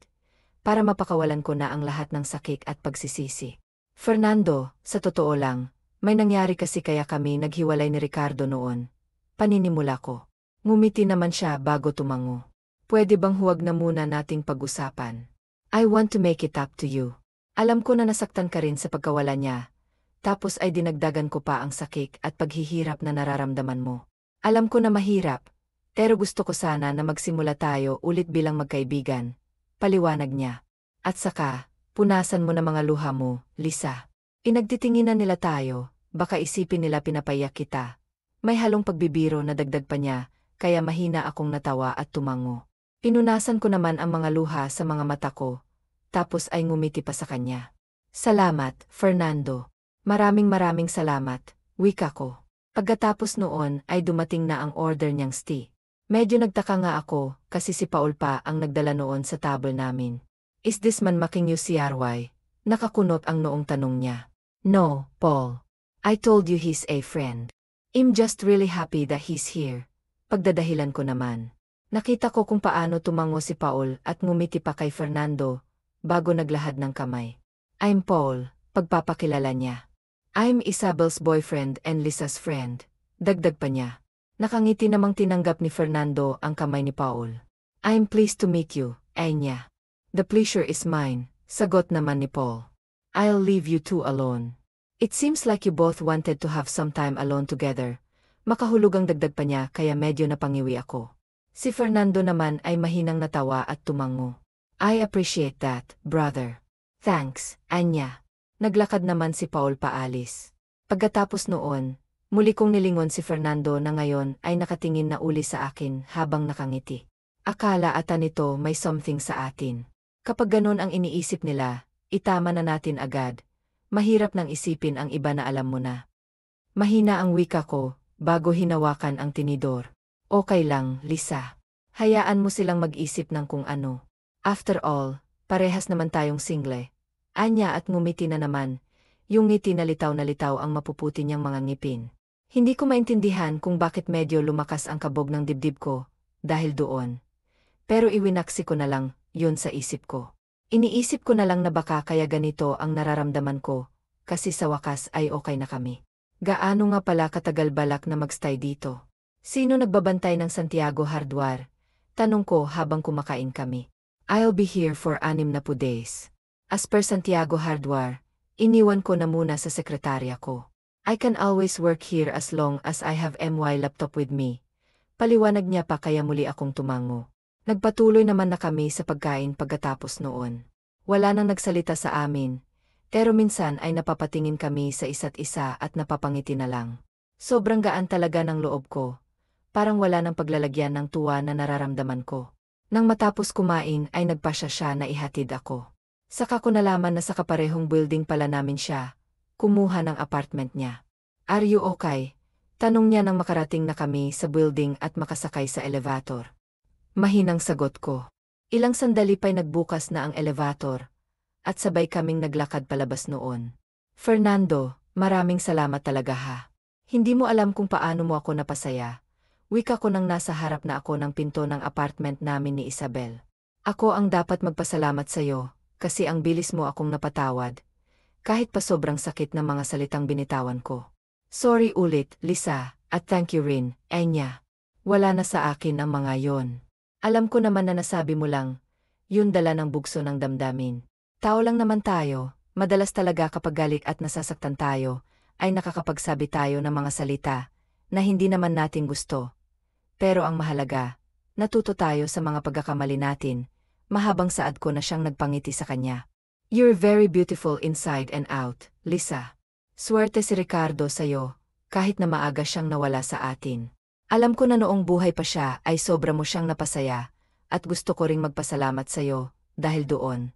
Speaker 1: para mapakawalan ko na ang lahat ng sakit at pagsisisi. Fernando, sa totoo lang, may nangyari kasi kaya kami naghiwalay ni Ricardo noon. Paninimula ko. Ngumiti naman siya bago tumango. Pwede bang huwag na muna nating pag-usapan? I want to make it up to you. Alam ko na nasaktan ka rin sa pagkawala niya. Tapos ay dinagdagan ko pa ang sakit at paghihirap na nararamdaman mo. Alam ko na mahirap, pero gusto ko sana na magsimula tayo ulit bilang magkaibigan. Paliwanag niya. At saka, punasan mo na mga luha mo, Lisa. Inagtitinginan nila tayo, baka isipin nila pinapayak kita. May halong pagbibiro na dagdag pa niya, kaya mahina akong natawa at tumango. Pinunasan ko naman ang mga luha sa mga mata ko, tapos ay ngumiti pa sa kanya. Salamat, Fernando. Maraming salamat, wika ko. Pagkatapos noon ay dumating na ang order niyang tea. Medyo nagtaka nga ako kasi si Paul pa ang nagdala noon sa table namin. Is this man making you CRY? Nakakunot ang noong tanong niya. No, Paul. I told you he's a friend. I'm just really happy that he's here. Pagdadahilan ko naman. Nakita ko kung paano tumango si Paul at ngumiti pa kay Fernando bago naglahad ng kamay. I'm Paul, pagpapakilala niya. I'm Isabel's boyfriend and Lisa's friend. Dagdag pa niya. Nakangiti namang tinanggap ni Fernando ang kamay ni Paul. I'm pleased to meet you, Anya. The pleasure is mine, sagot naman ni Paul. I'll leave you two alone. It seems like you both wanted to have some time alone together. Makahulugang dagdag pa niya kaya medyo napangiwi ako. Si Fernando naman ay mahinang natawa at tumango. I appreciate that, brother. Thanks, Anya. Naglakad naman si Paul paalis. Pagkatapos noon, muli kong nilingon si Fernando na ngayon ay nakatingin na uli sa akin habang nakangiti. Akala ata nito may something sa atin. Kapag ganon ang iniisip nila, itama na natin agad. Mahirap nang isipin ang iba na alam mo na. Mahina ang wika ko, bago hinawakan ang tinidor. Okay lang, Lisa. Hayaan mo silang mag-isip ng kung ano. After all, parehas naman tayong single. Anya at ngumiti na naman. Yung ngiti na litaw ang mapuputi niyang mga ngipin. Hindi ko maintindihan kung bakit medyo lumakas ang kabog ng dibdib ko, dahil doon. Pero iwinaksi ko na lang, yun sa isip ko. Iniisip ko na lang na baka kaya ganito ang nararamdaman ko, kasi sa wakas ay okay na kami. Gaano nga pala katagal balak na magstay dito? Sino nagbabantay ng Santiago Hardware? Tanong ko habang kumakain kami. I'll be here for 6 days. As per Santiago Hardware, iniwan ko na muna sa sekretarya ko. I can always work here as long as I have my laptop with me. Paliwanag niya pa kaya muli akong tumango. Nagpatuloy naman na kami sa pagkain pagkatapos noon. Wala nang nagsalita sa amin, pero minsan ay napapatingin kami sa isa't isa at napapangiti na lang. Sobrang gaan talaga ng loob ko. Parang wala nang paglalagyan ng tuwa na nararamdaman ko. Nang matapos kumain ay nagpasya siya na ihatid ako. Saka ko nalaman na sa kaparehong building pala namin siya, kumuha ng apartment niya. Are you okay? Tanong niya nang makarating na kami sa building at makasakay sa elevator. Mahinang sagot ko. Ilang sandali pa'y nagbukas na ang elevator, at sabay kaming naglakad palabas noon. Fernando, maraming salamat talaga ha. Hindi mo alam kung paano mo ako napasaya. Wika ko nang nasa harap na ako ng pinto ng apartment namin ni Isabel. Ako ang dapat magpasalamat sa'yo, kasi ang bilis mo akong napatawad. Kahit pa sobrang sakit ng mga salitang binitawan ko. Sorry ulit, Lisa, at thank you rin, Anya. Wala na sa akin ang mga yon. Alam ko naman na nasabi mo lang, yun dala ng bugso ng damdamin. Tao lang naman tayo, madalas talaga kapag galit at nasasaktan tayo, ay nakakapagsabi tayo ng mga salita, na hindi naman natin gusto. Pero ang mahalaga, natuto tayo sa mga pagkakamali natin, mahabang saad ko na siyang nagpangiti sa kanya. You're very beautiful inside and out, Lisa. Swerte si Ricardo sa'yo, kahit na maaga siyang nawala sa atin. Alam ko na noong buhay pa siya ay sobra mo siyang napasaya, at gusto ko ring magpasalamat sa'yo, dahil doon.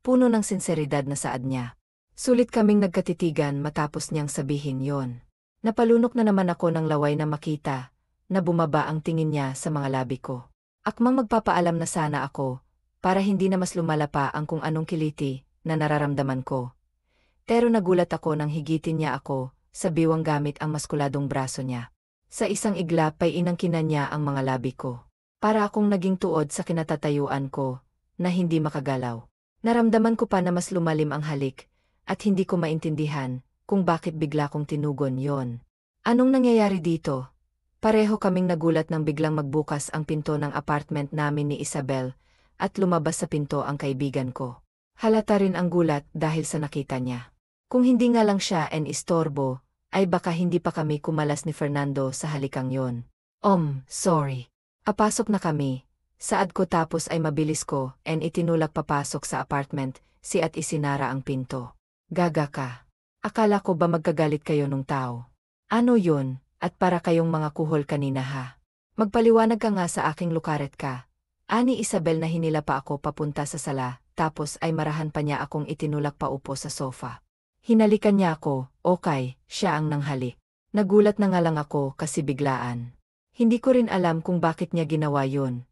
Speaker 1: Puno ng sinseridad na saad niya. Sulit kaming nagkatitigan matapos niyang sabihin yon. Napalunok na naman ako ng laway na makita na bumaba ang tingin niya sa mga labi ko. Akmang magpapaalam na sana ako para hindi na mas lumala pa ang kung anong kiliti na nararamdaman ko. Pero nagulat ako nang higitin niya ako sa biwang gamit ang maskuladong braso niya. Sa isang iglap ay inangkinan niya ang mga labi ko. Para akong naging tuod sa kinatatayuan ko na hindi makagalaw. Naramdaman ko pa na mas lumalim ang halik at hindi ko maintindihan kung bakit bigla kong tinugon yon. Anong nangyayari dito? Pareho kaming nagulat nang biglang magbukas ang pinto ng apartment namin ni Isabel at lumabas sa pinto ang kaibigan ko. Halata rin ang gulat dahil sa nakita niya. Kung hindi nga lang siya en istorbo, ay baka hindi pa kami kumalas ni Fernando sa halikang yon. Sorry. Apasok na kami. Saad ko tapos ay mabilis ko en itinulak papasok sa apartment at isinara ang pinto. Gaga ka. Akala ko ba magkagalit kayo nung tao? Ano yun? At para kayong mga kuhol kanina ha? Magpaliwanag ka nga sa aking lukaret ka. Ani Isabel na hinila pa ako papunta sa sala, tapos ay marahan pa niya akong itinulak pa upo sa sofa. Hinalikan niya ako, okay, siya ang nanghalik. Nagulat na nga lang ako kasi biglaan. Hindi ko rin alam kung bakit niya ginawa yun.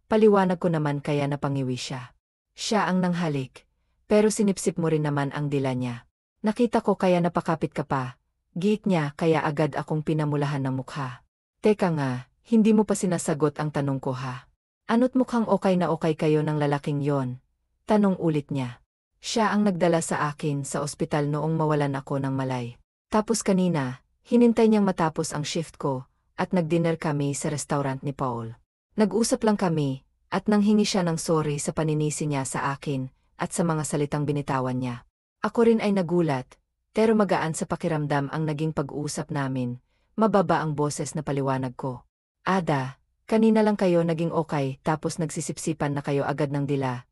Speaker 1: Paliwanag ko naman kaya napangiwi siya. Siya ang nanghalik. Pero sinipsip mo rin naman ang dila niya. Nakita ko kaya napakapit ka pa. Giit niya kaya agad akong pinamulahan ng mukha. Teka nga, hindi mo pa sinasagot ang tanong ko ha. Ano't mukhang okay na okay kayo ng lalaking yon? Tanong ulit niya. Siya ang nagdala sa akin sa ospital noong mawalan ako ng malay. Tapos kanina, hinintay niyang matapos ang shift ko at nag-dinner kami sa restaurant ni Paul. Nag-usap lang kami at nanghingi siya ng sorry sa paninisi niya sa akin at sa mga salitang binitawan niya. Ako rin ay nagulat, pero magaan sa pakiramdam ang naging pag-uusap namin. Mababa ang boses na paliwanag ko. Ada, kanina lang kayo naging okay tapos nagsisipsipan na kayo agad ng dila.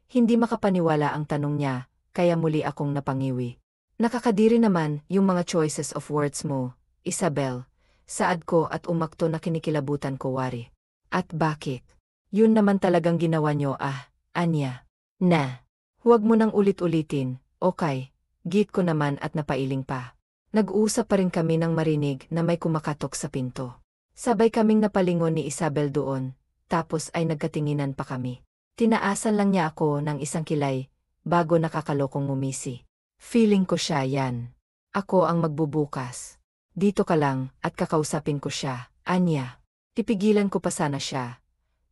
Speaker 1: Hindi makapaniwala ang tanong niya, kaya muli akong napangiwi. Nakakadiri naman yung mga choices of words mo, Isabel. Saad ko at umakto na kinikilabutan ko wari. At bakit? Yun naman talagang ginawa niyo Anya. Na. Huwag mo nang ulit-ulitin, okay. Git ko naman at napailing pa. Nag-uusap pa rin kami nang marinig na may kumakatok sa pinto. Sabay kaming napalingon ni Isabel doon, tapos ay nagkatinginan pa kami. Tinaasan lang niya ako ng isang kilay, bago nakakalokong ngumisi. Feeling ko siya yan. Ako ang magbubukas. Dito ka lang at kakausapin ko siya, Anya. Tipigilan ko pa sana siya.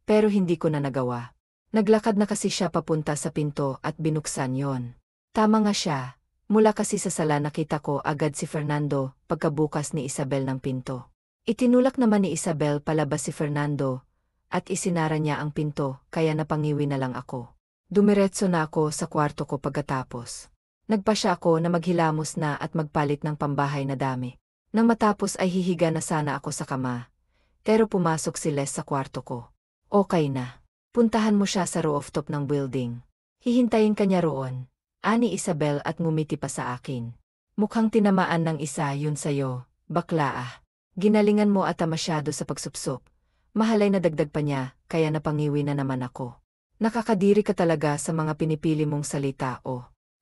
Speaker 1: Pero hindi ko na nagawa. Naglakad na kasi siya papunta sa pinto at binuksan yon. Tama nga siya. Mula kasi sa sala nakita ko agad si Fernando pagkabukas ni Isabel ng pinto. Itinulak naman ni Isabel palabas si Fernando at isinara niya ang pinto kaya napangiwi na lang ako. Dumiretso na ako sa kwarto ko pagkatapos. Nagpasya ako na maghilamos na at magpalit ng pambahay na dami. Nang matapos ay hihiga na sana ako sa kama. Pero pumasok si Les sa kwarto ko. Okay na. Puntahan mo siya sa rooftop ng building. Hihintayin ka niya roon. Ani Isabel at ngumiti pa sa akin. Mukhang tinamaan ng isa yun sayo, bakla. Ginalingan mo ata masyado sa pagsupsop. Mahalay na dagdag pa niya, kaya napangiwi na naman ako. Nakakadiri ka talaga sa mga pinipili mong salita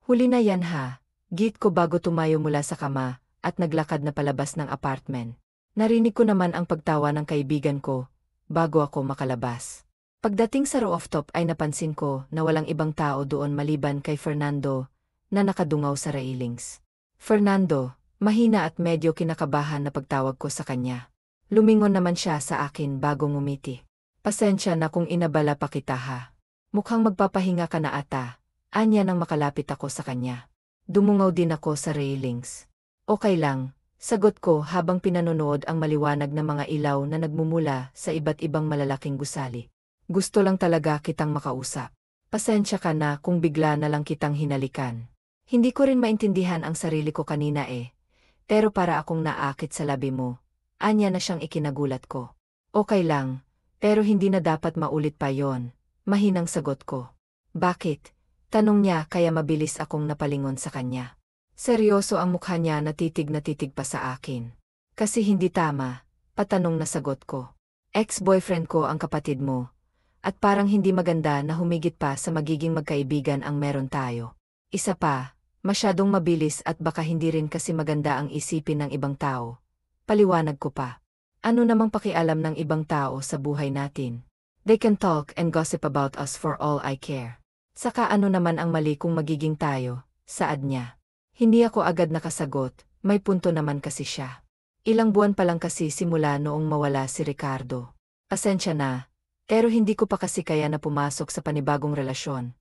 Speaker 1: Huli na yan ha. Git ko bago tumayo mula sa kama at naglakad na palabas ng apartment. Narinig ko naman ang pagtawa ng kaibigan ko bago ako makalabas. Pagdating sa rooftop ay napansin ko na walang ibang tao doon maliban kay Fernando na nakadungaw sa railings. Fernando, mahina at medyo kinakabahan na pagtawag ko sa kanya. Lumingon naman siya sa akin bago ngumiti. Pasensya na kung inabala pa kita ha. Mukhang magpapahinga ka na ata. Anya nang makalapit ako sa kanya. Dumungaw din ako sa railings. Okay lang, sagot ko habang pinanonood ang maliwanag na mga ilaw na nagmumula sa iba't ibang malalaking gusali. Gusto lang talaga kitang makausap. Pasensya ka na kung bigla na lang kitang hinalikan. Hindi ko rin maintindihan ang sarili ko kanina Pero para akong naakit sa labi mo. Anya na siyang ikinagulat ko. Okay lang, pero hindi na dapat maulit pa yon. Mahinang sagot ko. Bakit? Tanong niya kaya mabilis akong napalingon sa kanya. Seryoso ang mukha niya na titig pa sa akin. Kasi hindi tama, patanong na sagot ko. Ex-boyfriend ko ang kapatid mo. At parang hindi maganda na humigit pa sa magiging magkaibigan ang meron tayo. Isa pa, Masyadong mabilis at baka hindi rin kasi maganda ang isipin ng ibang tao. Paliwanag ko pa. Ano namang pakialam ng ibang tao sa buhay natin? They can talk and gossip about us for all I care. Saka ano naman ang mali kung magiging tayo, saad niya. Hindi ako agad nakasagot, may punto naman kasi siya. Ilang buwan pa lang kasi simula noong mawala si Ricardo. Pasensya na, pero hindi ko pa kasi kaya na pumasok sa panibagong relasyon.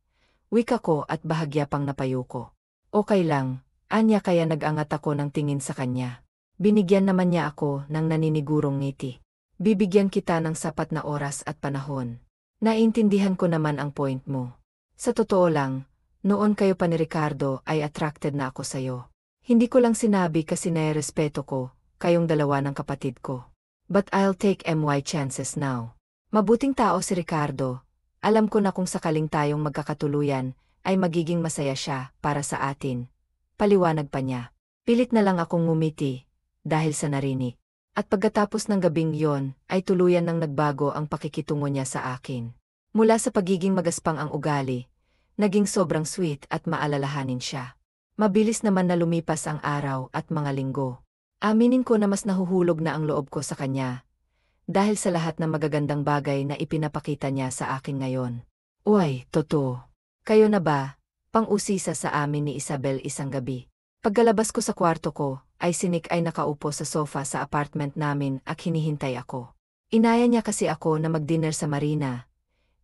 Speaker 1: Wika ko at bahagya pang napayo ko. Okay lang, anya kaya nag-angat ako ng tingin sa kanya. Binigyan naman niya ako ng naninigurong ngiti. Bibigyan kita ng sapat na oras at panahon. Naintindihan ko naman ang point mo. Sa totoo lang, noon kayo pa ni Ricardo ay attracted na ako sa'yo. Hindi ko lang sinabi kasi nairespeto ko, kayong dalawa ng kapatid ko. But I'll take my chances now. Mabuting tao si Ricardo. Alam ko na kung sakaling tayong magkakatuluyan, ay magiging masaya siya para sa atin. Paliwanag pa niya. Pilit na lang akong ngumiti, dahil sa narinig. At pagkatapos ng gabing yon, ay tuluyan nang nagbago ang pakikitungo niya sa akin. Mula sa pagiging magaspang ang ugali, naging sobrang sweet at maalalahanin siya. Mabilis naman na lumipas ang araw at mga linggo. Aminin ko na mas nahuhulog na ang loob ko sa kanya. Dahil sa lahat ng magagandang bagay na ipinapakita niya sa akin ngayon. Uy, totoo. Kayo na ba? Pang-usisa sa amin ni Isabel isang gabi. Pagkalabas ko sa kwarto ko, ay si Nick ay nakaupo sa sofa sa apartment namin at hinihintay ako. Inaya niya kasi ako na mag-dinner sa Marina.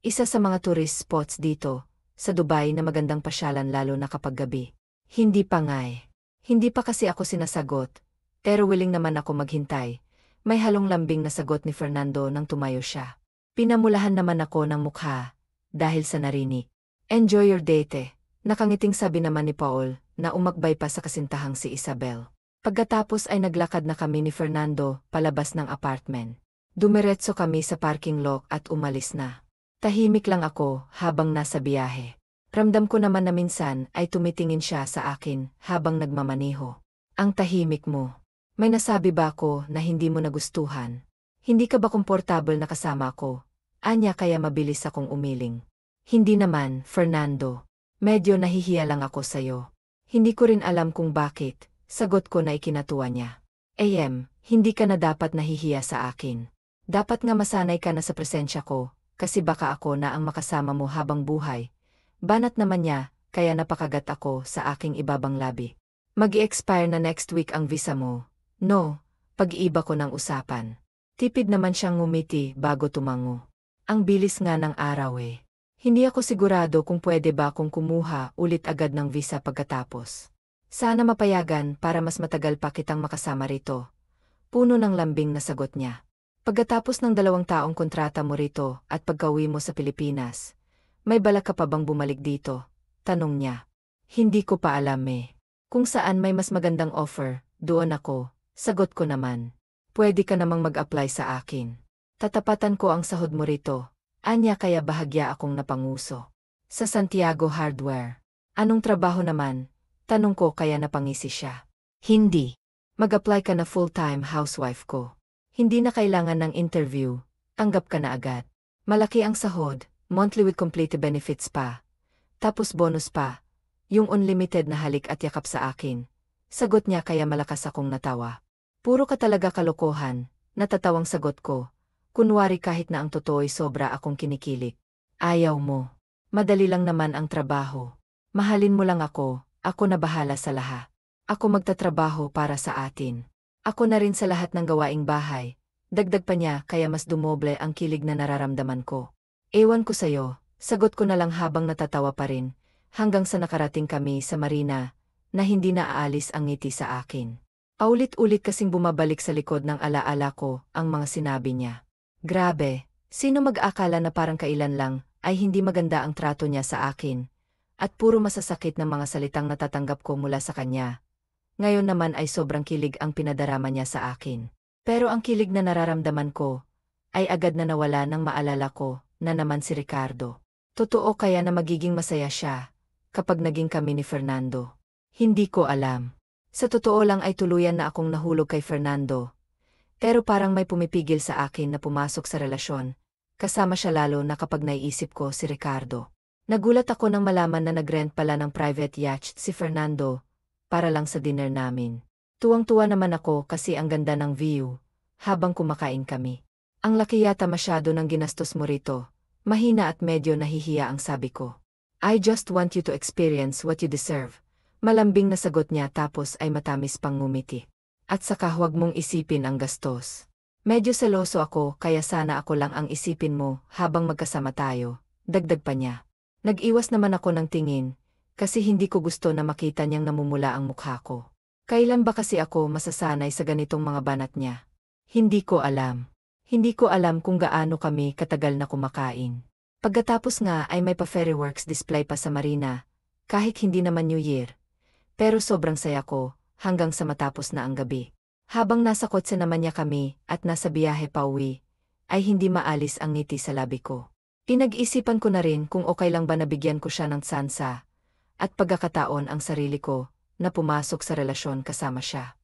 Speaker 1: Isa sa mga tourist spots dito, sa Dubai na magandang pasyalan lalo na kapag gabi. Hindi pa nga eh. Hindi pa kasi ako sinasagot, pero willing naman ako maghintay. May halong lambing na sagot ni Fernando nang tumayo siya. Pinamulahan naman ako ng mukha, dahil sa narinig. Enjoy your date. Nakangiting sabi naman ni Paul, na umakbay pa sa kasintahang si Isabel. Pagkatapos ay naglakad na kami ni Fernando, palabas ng apartment. Dumiretso kami sa parking lot at umalis na. Tahimik lang ako, habang nasa biyahe. Ramdam ko naman na minsan ay tumitingin siya sa akin, habang nagmamaneho. Ang tahimik mo. May nasabi ba ako na hindi mo nagustuhan? Hindi ka ba komportable na kasama ko? Anya kaya mabilis akong umiling. Hindi naman, Fernando. Medyo nahihiya lang ako sa'yo. Hindi ko rin alam kung bakit, sagot ko na ikinatuwa niya. Hindi ka na dapat nahihiya sa akin. Dapat nga masanay ka na sa presensya ko, kasi baka ako na ang makasama mo habang buhay. Banat naman niya, kaya napakagat ako sa aking ibabang labi. Mag-i-expire na next week ang visa mo. No, pag-iiba ko ng usapan. Tipid naman siyang ngumiti bago tumango. Ang bilis nga ng araw eh. Hindi ako sigurado kung pwede ba akong kumuha ulit agad ng visa pagkatapos. Sana mapayagan para mas matagal pa kitang makasama rito. Puno ng lambing na sagot niya. Pagkatapos ng 2 taong kontrata mo rito at pagkauwi mo sa Pilipinas, may balak ka pa bang bumalik dito? Tanong niya. Hindi ko pa alam eh. Kung saan may mas magandang offer, doon ako. Sagot ko naman. Pwede ka namang mag-apply sa akin. Tatapatan ko ang sahod mo rito. Anya kaya bahagya akong napanguso. Sa Santiago Hardware. Anong trabaho naman? Tanong ko kaya napangisi siya. Hindi. Mag-apply ka na full-time housewife ko. Hindi na kailangan ng interview. Tanggap ka na agad. Malaki ang sahod, monthly with complete benefits pa. Tapos bonus pa. Yung unlimited na halik at yakap sa akin. Sagot niya kaya malakas akong natawa. Puro ka talaga kalokohan, natatawang sagot ko. Kunwari kahit na ang totoo'y sobra akong kinikilig. Ayaw mo. Madali lang naman ang trabaho. Mahalin mo lang ako na bahala sa lahat. Ako magtatrabaho para sa atin. Ako na rin sa lahat ng gawaing bahay. Dagdag pa niya kaya mas dumoble ang kilig na nararamdaman ko. Ewan ko sa'yo, sagot ko na lang habang natatawa pa rin, hanggang sa nakarating kami sa Marina, na hindi na aalis ang ngiti sa akin. Paulit-ulit kasing bumabalik sa likod ng alaala ko ang mga sinabi niya. Grabe, sino mag-akala na parang kailan lang ay hindi maganda ang trato niya sa akin, at puro masasakit ng mga salitang natatanggap ko mula sa kanya. Ngayon naman ay sobrang kilig ang pinadarama niya sa akin. Pero ang kilig na nararamdaman ko ay agad na nawala nang maalala ko na naman si Ricardo. Totoo kaya na magiging masaya siya kapag naging kami ni Fernando? Hindi ko alam. Sa totoo lang ay tuluyan na akong nahulog kay Fernando. Pero parang may pumipigil sa akin na pumasok sa relasyon. Kasama siya lalo na kapag naiisip ko si Ricardo. Nagulat ako nang malaman na nag-rent pala ng private yacht si Fernando para lang sa dinner namin. Tuwang-tuwa naman ako kasi ang ganda ng view habang kumakain kami. Ang laki yata masyado ng ginastos mo rito. Mahina at medyo nahihiya ang sabi ko. I just want you to experience what you deserve. Malambing na sagot niya tapos ay matamis pang ngumiti. At saka huwag mong isipin ang gastos. Medyo seloso ako kaya sana ako lang ang isipin mo habang magkasama tayo. Dagdag pa niya. Nag-iwas naman ako ng tingin kasi hindi ko gusto na makita niyang namumula ang mukha ko. Kailan ba kasi ako masasanay sa ganitong mga banat niya? Hindi ko alam. Hindi ko alam kung gaano kami katagal na kumakain. Pagkatapos nga ay may pa-fireworks display pa sa marina, kahit hindi naman New Year. Pero sobrang saya ko, hanggang sa matapos na ang gabi. Habang nasa kotse naman niya kami at nasa biyahe pa uwi, ay hindi maalis ang ngiti sa labi ko. Pinag-isipan ko na rin kung okay lang ba nabigyan ko siya ng tsansa at pagkakataon ang sarili ko na pumasok sa relasyon kasama siya.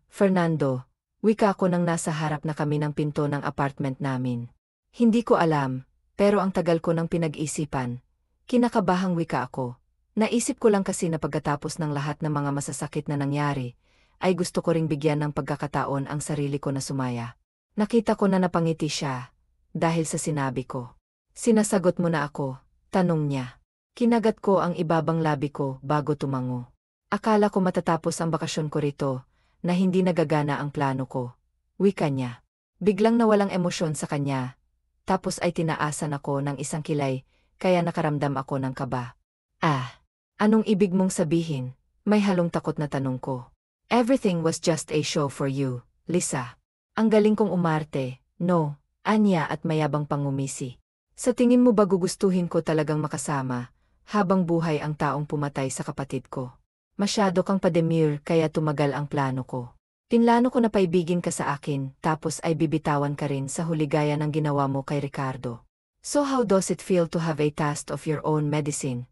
Speaker 1: Fernando, wika ko nang nasa harap na kami ng pinto ng apartment namin. Hindi ko alam, pero ang tagal ko nang pinag-isipan. Kinakabahang wika ako. Naisip ko lang kasi na pagkatapos ng lahat ng mga masasakit na nangyari, ay gusto ko ring bigyan ng pagkakataon ang sarili ko na sumaya. Nakita ko na napangiti siya, dahil sa sinabi ko. Sinasagot mo na ako, tanong niya. Kinagat ko ang ibabang labi ko bago tumango. Akala ko matatapos ang bakasyon ko rito, na hindi nagagana ang plano ko. Wika niya. Biglang nawalang emosyon sa kanya, tapos ay tinaasan ako ng isang kilay, kaya nakaramdam ako ng kaba. Anong ibig mong sabihin? May halong takot na tanong ko. Everything was just a show for you, Lisa. Ang galing kong umarte, no, anya at mayabang pangumisi. Sa tingin mo ba gugustuhin ko talagang makasama, habang buhay ang taong pumatay sa kapatid ko? Masyado kang pademure kaya tumagal ang plano ko. Pinlano ko na paibigin ka sa akin, tapos ay bibitawan ka rin sa huli gaya ng ginawa mo kay Ricardo. So how does it feel to have a taste of your own medicine?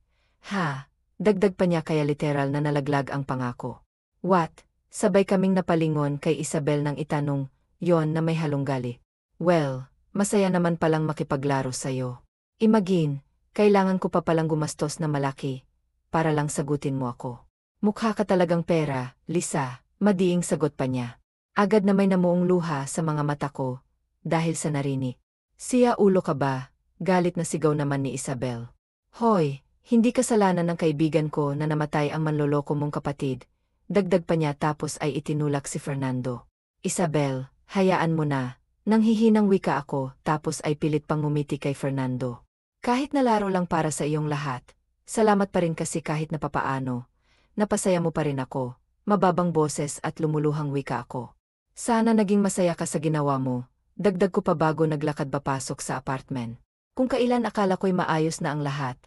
Speaker 1: Dagdag pa niya kaya literal na nalaglag ang pangako. What? Sabay kaming napalingon kay Isabel nang itanong, yon na may halong gali. Well, masaya naman palang makipaglaro sa'yo. Imagine, kailangan ko pa palang gumastos na malaki, para lang sagutin mo ako. Mukha ka talagang pera, Lisa, madiing sagot pa niya. Agad na may namuong luha sa mga mata ko, dahil sa narinig. Siya ulo ka ba? Galit na sigaw naman ni Isabel. Hoy, hindi kasalanan ng kaibigan ko na namatay ang manloloko mong kapatid. Dagdag pa niya tapos ay itinulak si Fernando. Isabel, hayaan mo na. Nang hihinang wika ako tapos ay pilit pang ngumiti kay Fernando. Kahit nalaro lang para sa iyong lahat, salamat pa rin kasi kahit napapaano. Napasaya mo pa rin ako, mababang boses at lumuluhang wika ako. Sana naging masaya ka sa ginawa mo, dagdag ko pa bago naglakad papasok sa apartment. Kung kailan akala ko'y maayos na ang lahat,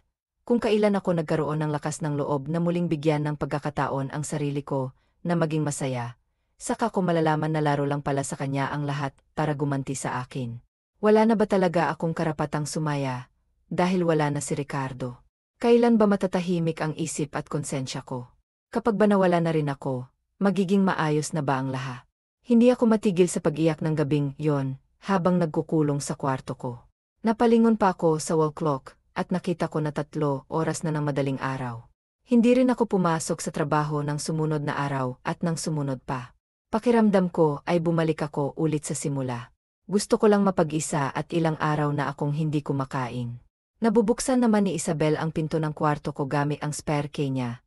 Speaker 1: kung kailan ako nagkaroon ng lakas ng loob na muling bigyan ng pagkakataon ang sarili ko na maging masaya. Saka ko malalaman na laro lang pala sa kanya ang lahat para gumanti sa akin. Wala na ba talaga akong karapatang sumaya? Dahil wala na si Ricardo. Kailan ba matatahimik ang isip at konsensya ko? Kapag ba nawala na rin ako, magiging maayos na ba ang lahat? Hindi ako matigil sa pag-iyak ng gabing yon, habang nagkukulong sa kwarto ko. Napalingon pa ako sa wall clock at nakita ko na 3 oras na ng madaling araw. Hindi rin ako pumasok sa trabaho ng sumunod na araw at ng sumunod pa. Pakiramdam ko ay bumalik ako ulit sa simula. Gusto ko lang mapag-isa at ilang araw na akong hindi kumakain. Nabubuksan naman ni Isabel ang pinto ng kwarto ko gamit ang spare key niya.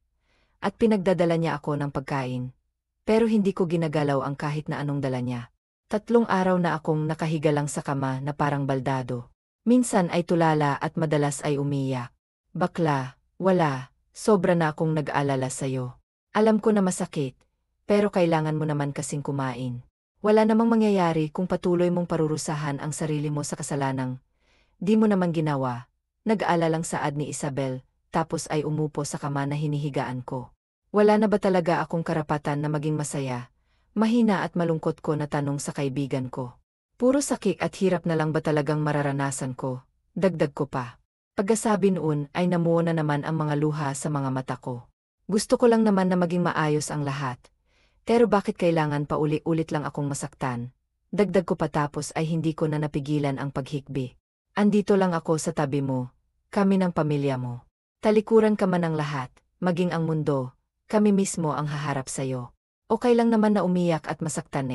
Speaker 1: At pinagdadala niya ako ng pagkain. Pero hindi ko ginagalaw ang kahit na anong dala niya. 3 araw na akong nakahiga lang sa kama na parang baldado. Minsan ay tulala at madalas ay umiyak. Bakla, wala, sobra na akong nag-alala sa'yo. Alam ko na masakit. Pero kailangan mo naman kasing kumain. Wala namang mangyayari kung patuloy mong parurusahan ang sarili mo sa kasalanang di mo naman ginawa. Nag-aalalang saad ni Isabel, tapos ay umupo sa kama na hinihigaan ko. Wala na ba talaga akong karapatan na maging masaya? Mahina at malungkot ko na tanong sa kaibigan ko. Puro sakit at hirap na lang ba talagang mararanasan ko? Dagdag ko pa. Pagkasabi noon ay namuo na naman ang mga luha sa mga mata ko. Gusto ko lang naman na maging maayos ang lahat. Pero bakit kailangan pa uli-ulit lang akong masaktan? Dagdag ko pa tapos ay hindi ko na napigilan ang paghikbi. Andito lang ako sa tabi mo, kami ng pamilya mo. Talikuran ka man ng lahat, maging ang mundo, kami mismo ang haharap sa'yo. Okay lang naman na umiyak at masaktan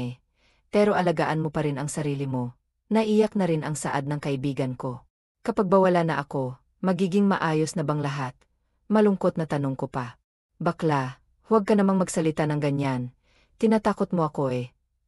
Speaker 1: pero alagaan mo pa rin ang sarili mo. Naiyak na rin ang saad ng kaibigan ko. Kapag bawala na ako, magiging maayos na bang lahat? Malungkot na tanong ko pa. Bakla, huwag ka namang magsalita ng ganyan. Tinatakot mo ako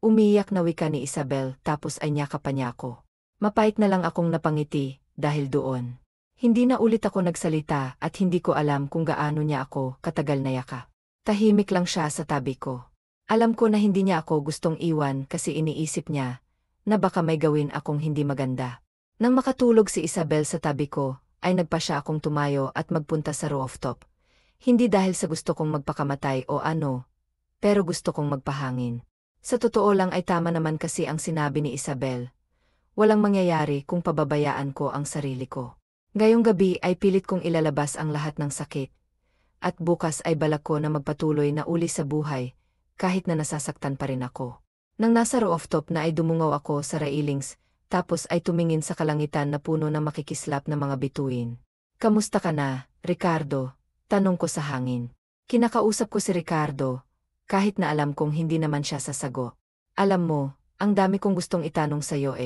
Speaker 1: Umiyak na wika ni Isabel tapos ay niyaka pa niya ako. Mapait na lang akong napangiti dahil doon. Hindi na ulit ako nagsalita at hindi ko alam kung gaano niya ako katagal na yaka. Tahimik lang siya sa tabi ko. Alam ko na hindi niya ako gustong iwan kasi iniisip niya na baka may gawin akong hindi maganda. Nang makatulog si Isabel sa tabi ko, ay nagpa siya akong tumayo at magpunta sa rooftop. Hindi dahil sa gusto kong magpakamatay o ano, pero gusto kong magpahangin. Sa totoo lang ay tama naman kasi ang sinabi ni Isabel. Walang mangyayari kung pababayaan ko ang sarili ko. Ngayong gabi ay pilit kong ilalabas ang lahat ng sakit. At bukas ay balak ko na magpatuloy na uli sa buhay, kahit na nasasaktan pa rin ako. Nang nasa rooftop na ay dumungaw ako sa railings, tapos ay tumingin sa kalangitan na puno ng makikislap na mga bituin. Kamusta ka na, Ricardo? Tanong ko sa hangin. Kinakausap ko si Ricardo, kahit na alam kong hindi naman siya sasagot. Alam mo, ang dami kong gustong itanong sa'yo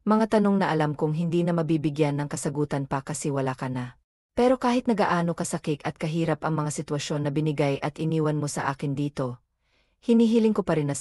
Speaker 1: Mga tanong na alam kong hindi na mabibigyan ng kasagutan pa kasi wala ka na. Pero kahit nagaano kasakit at kahirap ang mga sitwasyon na binigay at iniwan mo sa akin dito, hinihiling ko pa rin na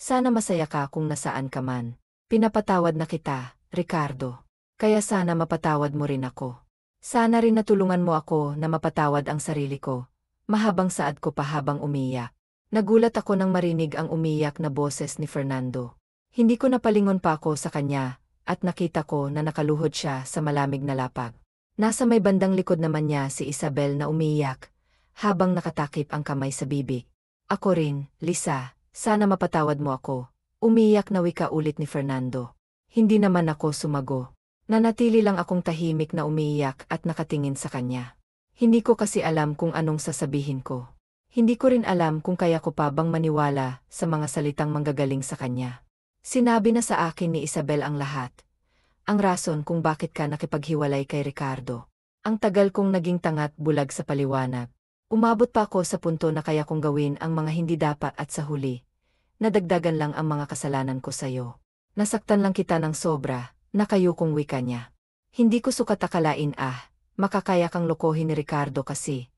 Speaker 1: sana masaya ka kung nasaan ka man. Pinapatawad na kita, Ricardo. Kaya sana mapatawad mo rin ako. Sana rin natulungan mo ako na mapatawad ang sarili ko. Mahabang saad ko pa habang umiyak. Nagulat ako nang marinig ang umiyak na boses ni Fernando. Hindi ko napalingon pa ako sa kanya, at nakita ko na nakaluhod siya sa malamig na lapag. Nasa may bandang likod naman niya si Isabel na umiyak, habang nakatakip ang kamay sa bibig. Ako rin, Lisa, sana mapatawad mo ako. Umiyak na wika ulit ni Fernando. Hindi naman ako sumago. Nanatili lang akong tahimik na umiiyak at nakatingin sa kanya. Hindi ko kasi alam kung anong sasabihin ko. Hindi ko rin alam kung kaya ko pa bang maniwala sa mga salitang manggagaling sa kanya. Sinabi na sa akin ni Isabel ang lahat. Ang rason kung bakit ka nakipaghiwalay kay Ricardo. Ang tagal kong naging tangat bulag sa paliwanag. Umabot pa ako sa punto na kaya kong gawin ang mga hindi dapat at sa huli. Nadagdagan lang ang mga kasalanan ko sa'yo. Nasaktan lang kita ng sobra, nakayukong wika niya. Hindi ko sukat akalain makakaya kang lokohin ni Ricardo kasi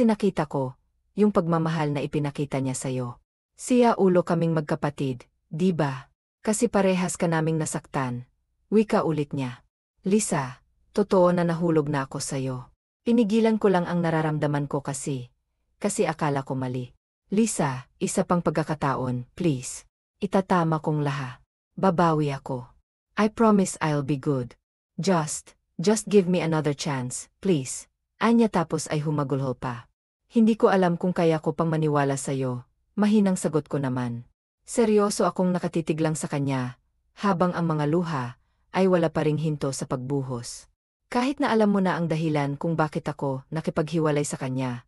Speaker 1: nakita ko, yung pagmamahal na ipinakita niya sa'yo. Siya ulo kaming magkapatid, di ba? Kasi parehas ka naming nasaktan. Wika ulit niya. Lisa, totoo na nahulog na ako sa'yo. Pinigilan ko lang ang nararamdaman ko kasi akala ko mali. Lisa, isa pang pagkakataon, please. Itatama kong lahat. Babawi ako. I promise I'll be good. Just give me another chance, please. Anya tapos ay humagulhol pa. Hindi ko alam kung kaya ko pang maniwala sa'yo. Mahinang sagot ko naman. Seryoso akong nakatitig lang sa kanya, habang ang mga luha ay wala pa ring hinto sa pagbuhos. Kahit na alam mo na ang dahilan kung bakit ako nakipaghiwalay sa kanya,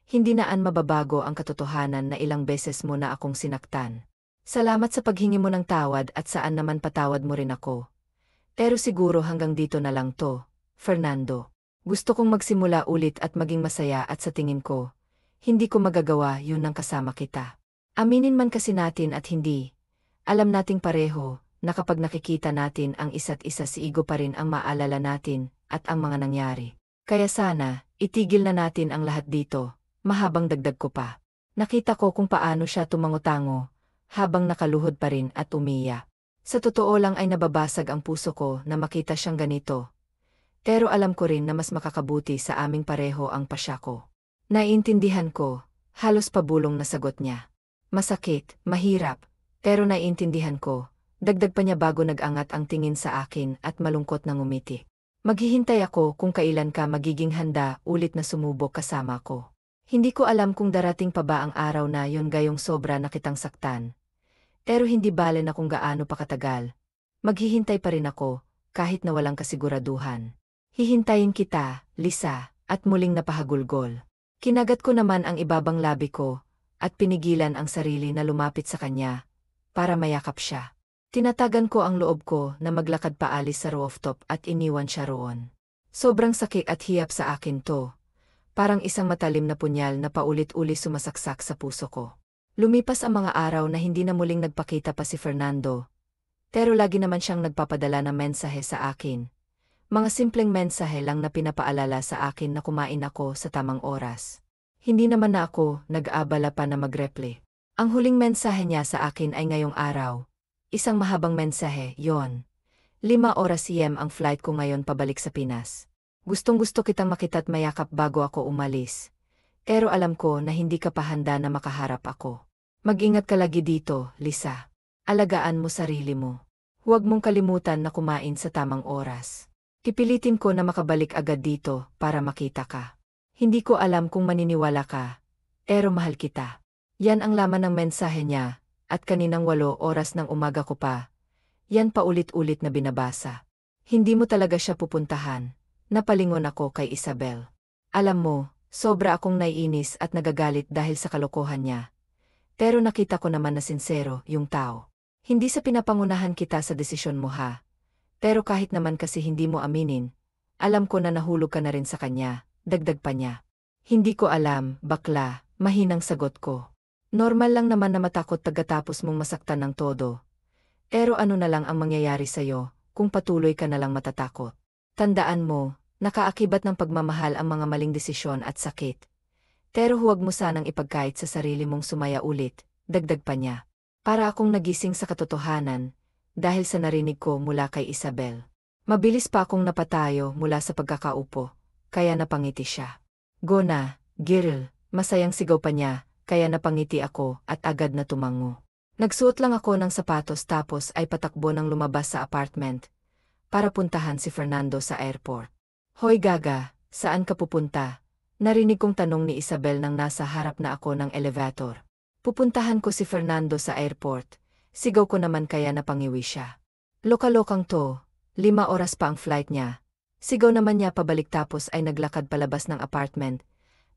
Speaker 1: hindi naan mababago ang katotohanan na ilang beses mo na akong sinaktan. Salamat sa paghingi mo ng tawad at saan naman patawad mo rin ako. Pero siguro hanggang dito na lang to, Fernando. Gusto kong magsimula ulit at maging masaya at sa tingin ko, hindi ko magagawa yun ng kasama kita. Aminin man kasi natin at hindi. Alam nating pareho na kapag nakikita natin ang isa't isa si Igo pa rin ang maalala natin at ang mga nangyari. Kaya sana, itigil na natin ang lahat dito, mahabang dagdag ko pa. Nakita ko kung paano siya tumango-tango, habang nakaluhod pa rin at umiyak. Sa totoo lang ay nababasag ang puso ko na makita siyang ganito. Pero alam ko rin na mas makakabuti sa aming pareho ang pasya ko. Naiintindihan ko, halos pabulong na sagot niya. Masakit, mahirap, pero naiintindihan ko. Dagdag pa niya bago nag-angat ang tingin sa akin at malungkot na ngumiti. Maghihintay ako kung kailan ka magiging handa ulit na sumubok kasama ko. Hindi ko alam kung darating pa ba ang araw na yon gayong sobra na kitang saktan. Pero hindi bale na kung gaano pa katagal. Maghihintay pa rin ako, kahit na walang kasiguraduhan. Hihintayin kita, Lisa, at muling napahagulgol. Kinagat ko naman ang ibabang labi ko, at pinigilan ang sarili na lumapit sa kanya, para mayakap siya. Tinatagan ko ang loob ko na maglakad paalis sa rooftop at iniwan siya roon. Sobrang sakit at hiyap sa akin to. Parang isang matalim na punyal na paulit-uli sumasaksak sa puso ko. Lumipas ang mga araw na hindi na muling nagpakita pa si Fernando. Pero lagi naman siyang nagpapadala ng mensahe sa akin. Mga simpleng mensahe lang na pinapaalala sa akin na kumain ako sa tamang oras. Hindi naman na ako nag-aabala pa na mag-reply. Ang huling mensahe niya sa akin ay ngayong araw. Isang mahabang mensahe, yon. 5 oras PM ang flight ko ngayon pabalik sa Pinas. Gustong-gusto kitang makita't mayakap bago ako umalis. Pero alam ko na hindi ka pa handa na makaharap ako. Mag-ingat ka lagi dito, Lisa. Alagaan mo sarili mo. Huwag mong kalimutan na kumain sa tamang oras. Pipilitin ko na makabalik agad dito para makita ka. Hindi ko alam kung maniniwala ka, pero mahal kita. Yan ang laman ng mensahe niya, at kaninang 8 oras ng umaga ko pa. Yan paulit-ulit na binabasa. Hindi mo talaga siya pupuntahan. Napalingon ako kay Isabel. Alam mo, sobra akong naiinis at nagagalit dahil sa kalokohan niya. Pero nakita ko naman na sincero yung tao. Hindi sa pinapangunahan kita sa desisyon mo ha. Pero kahit naman kasi hindi mo aminin, alam ko na nahulog ka na rin sa kanya, dagdag pa niya. Hindi ko alam, bakla, mahinang sagot ko. Normal lang naman na matakot pagkatapos mong masaktan ng todo. Pero ano na lang ang mangyayari sa'yo kung patuloy ka na lang matatakot. Tandaan mo, nakaakibat ng pagmamahal ang mga maling desisyon at sakit. Pero huwag mo sanang ipagkait sa sarili mong sumaya ulit, dagdag pa niya. Para akong nagising sa katotohanan, dahil sa narinig ko mula kay Isabel. Mabilis pa akong napatayo mula sa pagkakaupo, kaya napangiti siya. Go na, girl, masayang sigaw pa niya, kaya napangiti ako at agad na tumango. Nagsuot lang ako ng sapatos tapos ay patakbo ng lumabas sa apartment para puntahan si Fernando sa airport. Hoy Gaga, saan ka pupunta? Narinig kong tanong ni Isabel nang nasa harap na ako ng elevator. Pupuntahan ko si Fernando sa airport. Sigaw ko naman kaya napangiwi siya. Loka-lokang to, 5 oras pa ang flight niya. Sigaw naman niya pabalik tapos ay naglakad palabas ng apartment.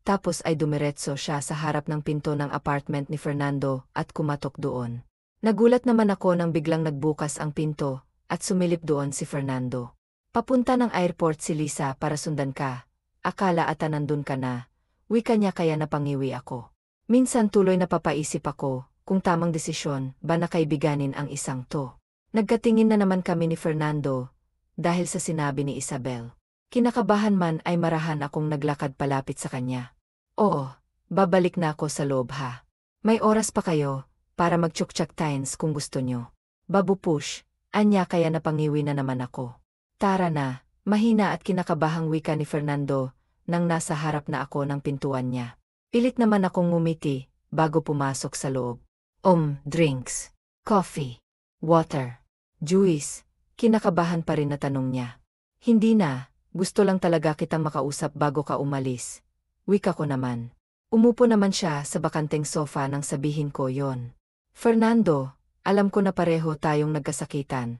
Speaker 1: Tapos ay dumiretso siya sa harap ng pinto ng apartment ni Fernando at kumatok doon. Nagulat naman ako nang biglang nagbukas ang pinto at sumilip doon si Fernando. Papunta ng airport si Lisa para sundan ka. Akala ata nandun ka na. Wika niya kaya napangiwi ako. Minsan tuloy napapaisip ako kung tamang desisyon ba na kaibiganin ang isang to. Nagkatingin na naman kami ni Fernando dahil sa sinabi ni Isabel. Kinakabahan man ay marahan akong naglakad palapit sa kanya. Oo, babalik na ako sa loob ha. May oras pa kayo para mag-chukchak times kung gusto nyo. Babu push, anya kaya napangiwi na naman ako. Tara na, mahina at kinakabahang wika ni Fernando nang nasa harap na ako ng pintuan niya. Pilit naman akong ngumiti bago pumasok sa loob. Drinks, coffee, water, juice, kinakabahan pa rin na tanong niya. Hindi na, gusto lang talaga kitang makausap bago ka umalis. Wika ko naman. Umupo naman siya sa bakanteng sofa nang sabihin ko yon. Fernando, alam ko na pareho tayong nagkasakitan.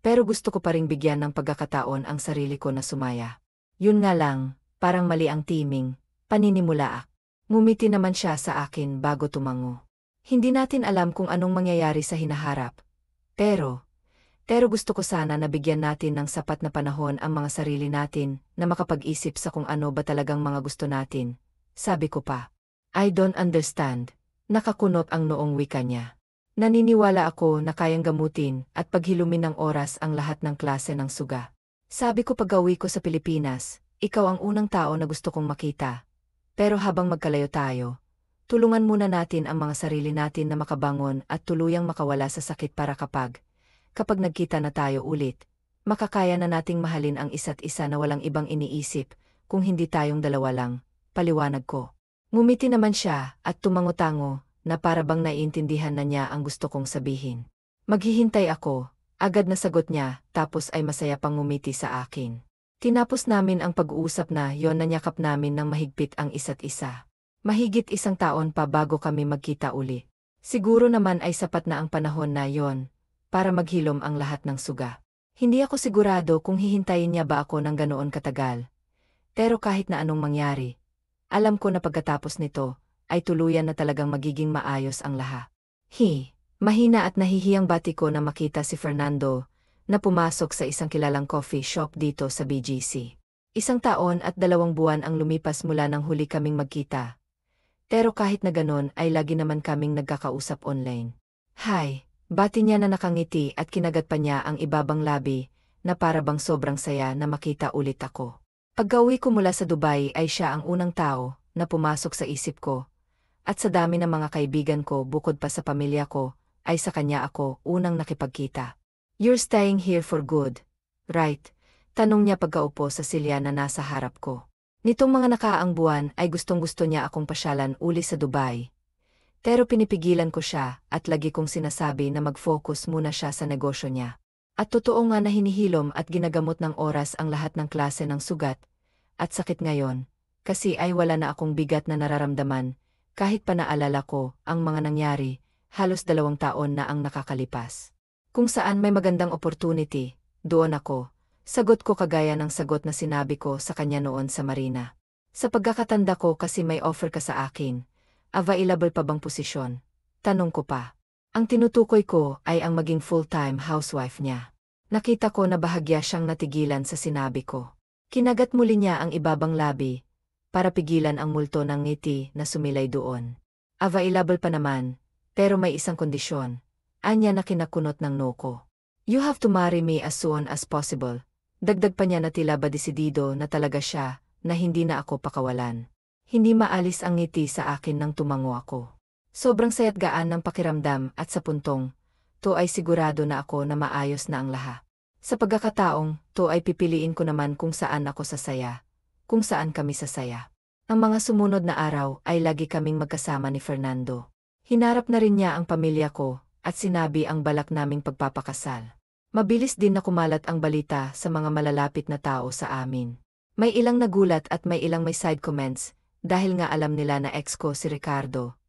Speaker 1: Pero gusto ko pa ring bigyan ng pagkakataon ang sarili ko na sumaya. Yun nga lang, parang mali ang timing, paninimulaak. Ngumiti naman siya sa akin bago tumango. Hindi natin alam kung anong mangyayari sa hinaharap. Pero gusto ko sana na bigyan natin ng sapat na panahon ang mga sarili natin na makapag-isip sa kung ano ba talagang mga gusto natin. Sabi ko pa. I don't understand. Nakakunot ang noong wika niya. Naniniwala ako na kayang gamutin at paghilumin ng oras ang lahat ng klase ng suga. Sabi ko pag-uwi ko sa Pilipinas, ikaw ang unang tao na gusto kong makita. Pero habang magkalayo tayo, tulungan muna natin ang mga sarili natin na makabangon at tuluyang makawala sa sakit para kapag nagkita na tayo ulit, makakaya na nating mahalin ang isa't isa na walang ibang iniisip kung hindi tayong dalawa lang, paliwanag ko. Ngumiti naman siya at tumango-tango na para bang naiintindihan na niya ang gusto kong sabihin. Maghihintay ako, agad na sagot niya tapos ay masaya pang ngumiti sa akin. Tinapos namin ang pag-uusap na yon na niyakap namin ng mahigpit ang isa't isa. Mahigit 1 taon pa bago kami magkita uli. Siguro naman ay sapat na ang panahon na yon para maghilom ang lahat ng suga. Hindi ako sigurado kung hihintayin niya ba ako ng ganoon katagal. Pero kahit na anong mangyari, alam ko na pagkatapos nito, ay tuluyan na talagang magiging maayos ang lahat. Mahina at nahihiyang bati ko na makita si Fernando na pumasok sa isang kilalang coffee shop dito sa BGC. 1 taon at 2 buwan ang lumipas mula nang huli kaming magkita. Pero kahit na ganon ay lagi naman kaming nagkakausap online. Hi, bati niya na nakangiti at kinagat pa niya ang ibabang labi na para bang sobrang saya na makita ulit ako. Pagka-uwi ko mula sa Dubai ay siya ang unang tao na pumasok sa isip ko. At sa dami ng mga kaibigan ko bukod pa sa pamilya ko, ay sa kanya ako unang nakipagkita. You're staying here for good, right? Tanong niya pagkaupo sa silya na nasa harap ko. Nitong mga nakaaang buwan ay gustong-gusto niya akong pasyalan uli sa Dubai. Pero pinipigilan ko siya at lagi kong sinasabi na mag-focus muna siya sa negosyo niya. At totoo nga na hinihilom at ginagamot ng oras ang lahat ng klase ng sugat at sakit ngayon, kasi ay wala na akong bigat na nararamdaman, kahit pa naalala ko ang mga nangyari, halos 2 taon na ang nakakalipas. Kung saan may magandang opportunity, doon ako. Sagot ko kagaya ng sagot na sinabi ko sa kanya noon sa Marina. Sa pagkakatanda ko kasi may offer ka sa akin, available pa bang posisyon? Tanong ko pa. Ang tinutukoy ko ay ang maging full-time housewife niya. Nakita ko na bahagya siyang natigilan sa sinabi ko. Kinagat muli niya ang ibabang labi, para pigilan ang multo ng ngiti na sumilay doon. Available pa naman, pero may isang kondisyon. Anya na kinakunot ng no ko. You have to marry me as soon as possible. Dagdag pa niya na tila ba desidido na talaga siya, na hindi na ako pakawalan. Hindi maalis ang ngiti sa akin nang tumango ako. Sobrang saya't gaan ng pakiramdam at sa puntong, to ay sigurado na ako na maayos na ang lahat. Sa pagkakataong, to ay pipiliin ko naman kung saan ako sasaya, kung saan kami sasaya. Ang mga sumunod na araw ay lagi kaming magkasama ni Fernando. Hinarap na rin niya ang pamilya ko at sinabi ang balak naming pagpapakasal. Mabilis din na kumalat ang balita sa mga malalapit na tao sa amin. May ilang nagulat at may ilang may side comments dahil nga alam nila na ex ko si Ricardo.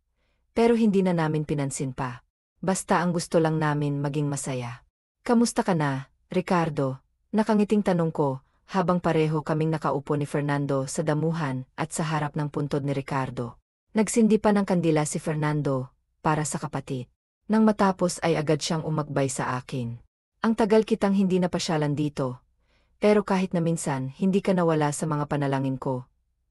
Speaker 1: Pero hindi na namin pinansin pa. Basta ang gusto lang namin maging masaya. Kamusta ka na, Ricardo? Nakangiting tanong ko habang pareho kaming nakaupo ni Fernando sa damuhan at sa harap ng puntod ni Ricardo. Nagsindi pa ng kandila si Fernando para sa kapatid. Nang matapos ay agad siyang umagbay sa akin. Ang tagal kitang hindi napasyalan dito. Pero kahit na minsan hindi ka nawala sa mga panalangin ko.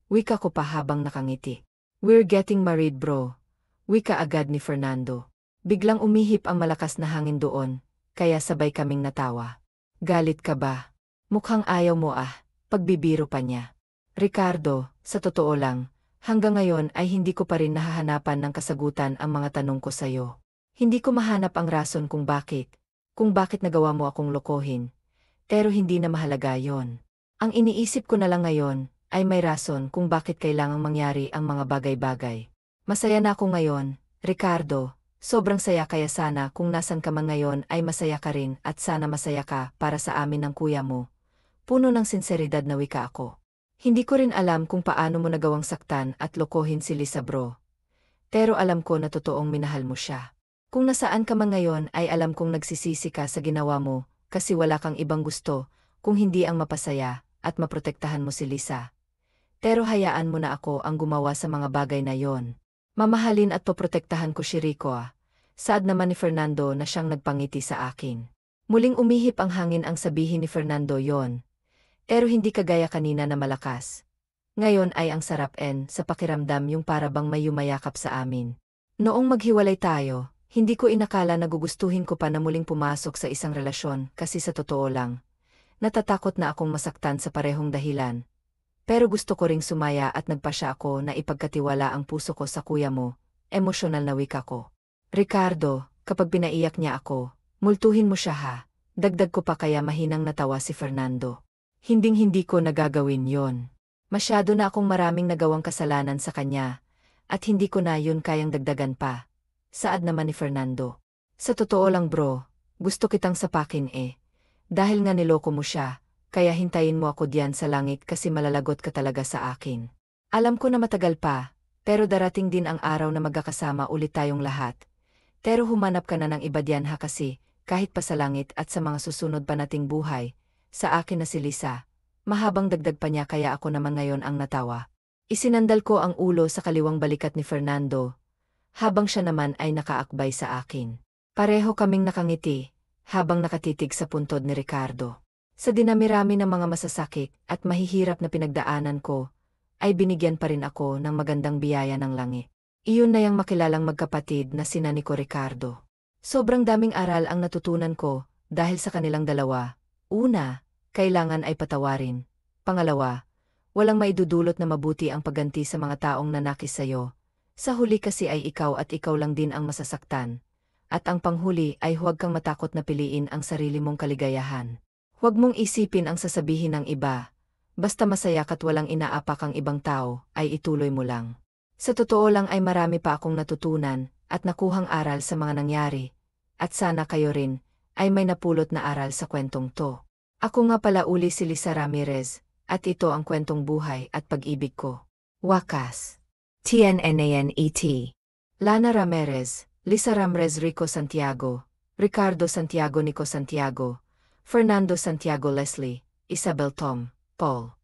Speaker 1: Wika ko pa habang nakangiti. We're getting married bro. Wika agad ni Fernando. Biglang umihip ang malakas na hangin doon, kaya sabay kaming natawa. Galit ka ba? Mukhang ayaw mo pagbibiro pa niya. Ricardo, sa totoo lang, hanggang ngayon ay hindi ko pa rin nahahanapan ng kasagutan ang mga tanong ko sa'yo. Hindi ko mahanap ang rason kung bakit nagawa mo akong lokohin. Pero hindi na mahalaga yon. Ang iniisip ko na lang ngayon ay may rason kung bakit kailangang mangyari ang mga bagay-bagay. Masaya na ako ngayon, Ricardo. Sobrang saya kaya sana kung nasan ka man ngayon ay masaya ka rin at sana masaya ka para sa amin ng kuya mo. Puno ng sinseridad na wika ako. Hindi ko rin alam kung paano mo nagawang saktan at lokohin si Lisa bro. Pero alam ko na totoong minahal mo siya. Kung nasaan ka man ngayon ay alam kong nagsisisi ka sa ginawa mo kasi wala kang ibang gusto kung hindi ang mapasaya at maprotektahan mo si Lisa. Pero hayaan mo na ako ang gumawa sa mga bagay na yon. Mamahalin at poprotektahan ko si Rico Saad naman ni Fernando na siyang nagpangiti sa akin. Muling umihip ang hangin ang sabihin ni Fernando yon. Pero hindi kagaya kanina na malakas. Ngayon ay ang sarap sa pakiramdam yung para bang may yumayakap sa amin. Noong maghiwalay tayo, hindi ko inakala na gugustuhin ko pa na muling pumasok sa isang relasyon kasi sa totoo lang. Natatakot na akong masaktan sa parehong dahilan. Pero gusto ko ring sumaya at nagpasya ako na ipagkatiwala ang puso ko sa kuya mo, emosyonal na wika ko. Ricardo, kapag pinaiyak niya ako, multuhin mo siya Dagdag ko pa kaya mahinang natawa si Fernando. Hinding-hindi ko nagagawin yon. Masyado na akong maraming nagawang kasalanan sa kanya, at hindi ko na yun kayang dagdagan pa. Saad naman ni Fernando. Sa totoo lang bro, gusto kitang sapakin Dahil nga niloko mo siya, kaya hintayin mo ako diyan sa langit kasi malalagot ka talaga sa akin. Alam ko na matagal pa, pero darating din ang araw na magkakasama ulit tayong lahat. Pero humanap ka na ng iba diyan kasi, kahit pa sa langit at sa mga susunod pa nating buhay, sa akin na si Lisa. Mahabang dagdag pa niya kaya ako naman ngayon ang natawa. Isinandal ko ang ulo sa kaliwang balikat ni Fernando, habang siya naman ay nakaakbay sa akin. Pareho kaming nakangiti, habang nakatitig sa puntod ni Ricardo. Sa dinamirami ng mga masasakit at mahihirap na pinagdaanan ko, ay binigyan pa rin ako ng magandang biyaya ng langit. Iyon na yung makilalang magkapatid na sina Nico Ricardo. Sobrang daming aral ang natutunan ko dahil sa kanilang dalawa. Una, kailangan ay patawarin. Pangalawa, walang maidudulot na mabuti ang pagganti sa mga taong nanakis sa'yo. Sa huli kasi ay ikaw at ikaw lang din ang masasaktan. At ang panghuli ay huwag kang matakot na piliin ang sarili mong kaligayahan. Huwag mong isipin ang sasabihin ng iba. Basta masaya ka't walang inaapak ang ibang tao, ay ituloy mo lang. Sa totoo lang ay marami pa akong natutunan at nakuhang aral sa mga nangyari. At sana kayo rin ay may napulot na aral sa kwentong to. Ako nga pala uli si Lisa Ramirez, at ito ang kwentong buhay at pag-ibig ko. Wakas. TNNANET. Lana Ramirez, Lisa Ramirez Rico Santiago, Ricardo Santiago Nico Santiago, Fernando Santiago Leslie, Isabel Tom, Paul.